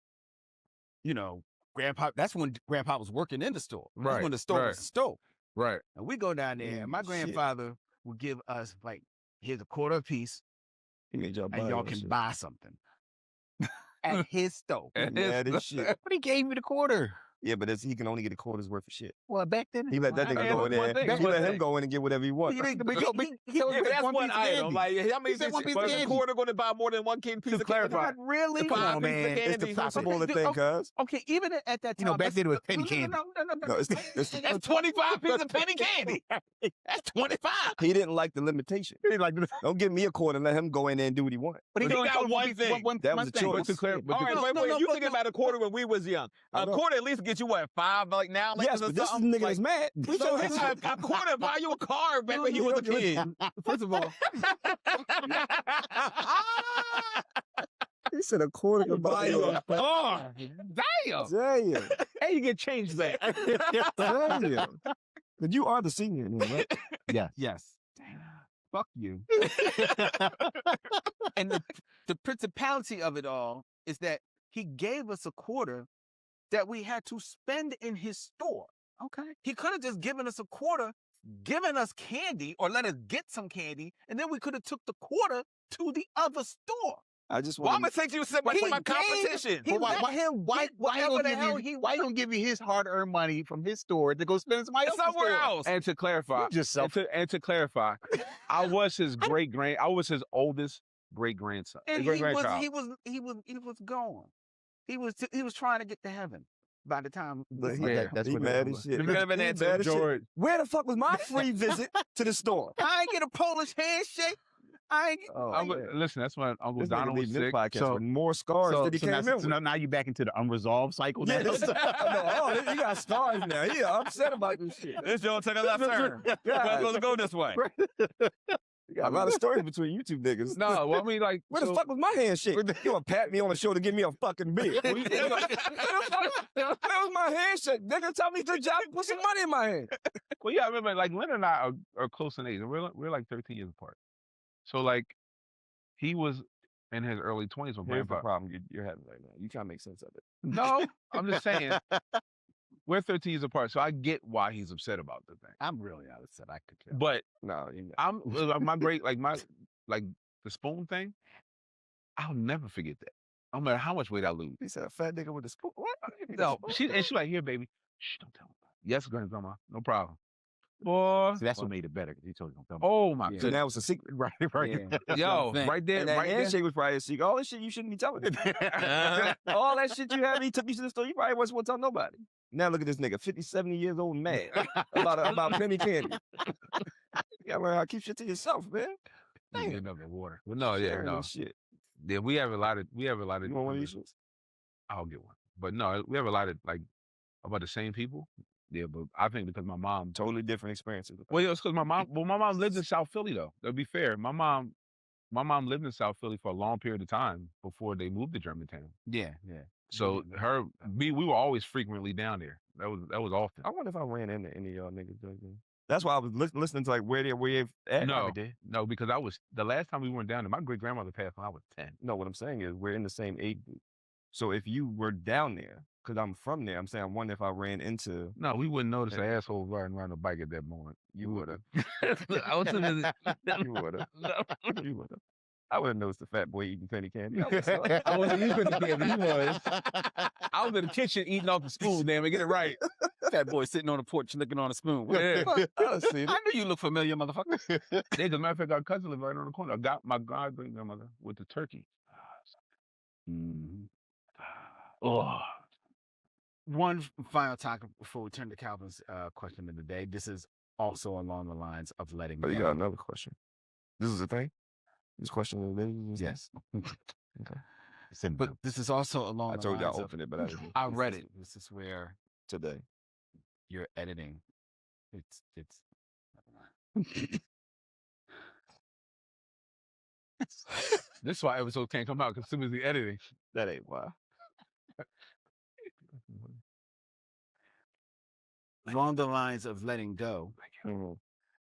Grandpa, that's when Grandpa was working in the store. That's Right, when the store right. was a store. right. And we go down there, and my Shit. grandfather would give us, like, here's a quarter apiece, He made y'all buy and y'all that can shit. buy something at his store. And Mad his- as shit. But he gave me the quarter. Yeah, but he can only get a quarter's worth of shit. Well, back then, He let that I nigga mean, go in one there. thing, He one let him thing. go in and get whatever he wants. he didn't. Yeah, but that's one item. Like, how many He said one piece of was a candy. quarter going to buy more than one piece of candy? clarify. Not really. Come Five on, pieces of man. It's the candy. possible Dude, thing, cuz. Okay, even at that time, back then it was penny candy. No, No, it's That's 25 pieces of penny candy. That's 25. He didn't like the limitation. He didn't like this. Don't give me a quarter and let him go in there and do what he wants. But He only got told one piece- thing. That was a thing. choice. All right, wait. You thinking about a quarter when we was young? I A know. quarter at least get you what, 5 like now? Like Yes, or but this is a something? nigga that's mad. We should have a quarter buy you a car back when you was a kid. First of all, He said a quarter could buy you a car. Damn. Damn. Hey, you get change back. Damn. But you are the senior in here, right? yes. Fuck you. And the principality of it all is that he gave us a quarter that we had to spend in his store. Okay. He could have just given us a quarter, given us candy, or let us get some candy, and then we could have took the quarter to the other store. I just Well, I'm want gonna take you somewhere He for my gave- competition. He let him get whatever the hell he why you gonna give you his hard-earned money from his store to go spend it somebody else's Somewhere store? else. And to clarify, You just self. and to clarify, I was his I was his oldest great grandson. And Great he was grandchild. gone. He was trying to get to heaven by the time. But he, Yeah, that's he what mad it as was. shit. You could have been He answered, mad as shit. George. Where the fuck was my free visit to the store? I ain't get a Polish handshake. I ain't. Oh, Listen, that's when Uncle This Donald nigga was leaving this sick. podcast So- with more scars than he came in with. now you back into the unresolved cycle. Now. Yes. You got scars now. He upset about this shit. This joint took a left turn. We're supposed to go this way. You got a lot of stories between you two niggas. No, well, I mean, like, Where the so- fuck was my handshake? You gonna pat me on the shoulder, give me a fucking beer? Where was my handshake? Nigga, tell me good job, put some money in my hand. Well, yeah, I remember, like, Leonard and I are close in age. And we're like 13 years apart. So, like, he was in his early 20s when Here's the grandpa. problem you're having right now. You trying to make sense of it. No, I'm just saying. We're 13 years apart, so I get why he's upset about the thing. I'm really upset. I could tell. But No, you know. I'm my great like the spoon thing. I'll never forget that. No matter how much weight I lose. He said a fat nigga with a spoon. What? No, she's like, here, baby. Shh, don't tell him. Yes, grandma, no problem. Boy, See, that's what made it better because he told you don't tell me. oh my So goodness, now it's a secret. Right. yo, thing. right there, And that right there. handshake was probably a secret. All that shit you shouldn't be telling me. All that shit you had me took you to the store. You probably wasn't want to tell nobody. Now look at this nigga, 50, 70 years old, mad about penny candy. You gotta learn how to keep shit to yourself, man. You Damn. get another water. But no, yeah, Sharing no. this shit. Yeah, we have a lot of. You want one of these shits? I'll get one. But no, we have a lot of like about the same people. Yeah, but I think because my mom. Totally different experiences. Well, yeah, it's because my mom. Well, my mom lived in South Philly though. To be fair, my mom lived in South Philly for a long period of time before they moved to Germantown. Yeah. So we were always frequently down there. That was often. I wonder if I ran into any of y'all niggas. Like that. That's why I was listening to like where they at. No, because the last time we went down there, my great grandmother passed when I was 10. No, what I'm saying is we're in the same age group. So if you were down there, because I'm from there, I'm saying I wonder if I ran into. No, we wouldn't notice an asshole riding around a bike at that moment. You would have. I was in the, You would have. You would have. I would have noticed the fat boy eating penny candy. I wasn't eating penny candy. He was. I was in the kitchen eating off the spoon. Damn it, get it right. Fat boy sitting on the porch looking on a spoon. Yeah. I see I knew you look familiar, motherfucker. As a matter of fact, our cousin lived right on the corner. I got my great grandmother with the turkey. Oh, One final topic before we turn to Calvin's question of the day. This is also along the lines of letting But you go. got another question. This is the thing? This question of the day? Yes. Okay. But this is also along I the told you I lines of, opened it, but I didn't. I read it. This is where Today. you're editing. It's this is why episodes can't come out because soon as the editing. That ain't why. along the lines of letting go. Mhm. I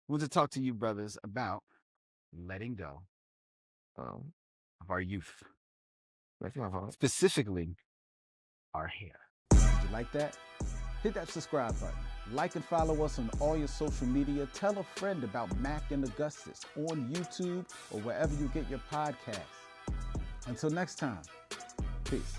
want to talk to you, brothers, about letting go Um, of our youth, that's not hard. specifically our hair. Did you like that? Hit that subscribe button. Like and follow us on all your social media. Tell a friend about Mac and Augustus on YouTube or wherever you get your podcasts. Until next time, peace.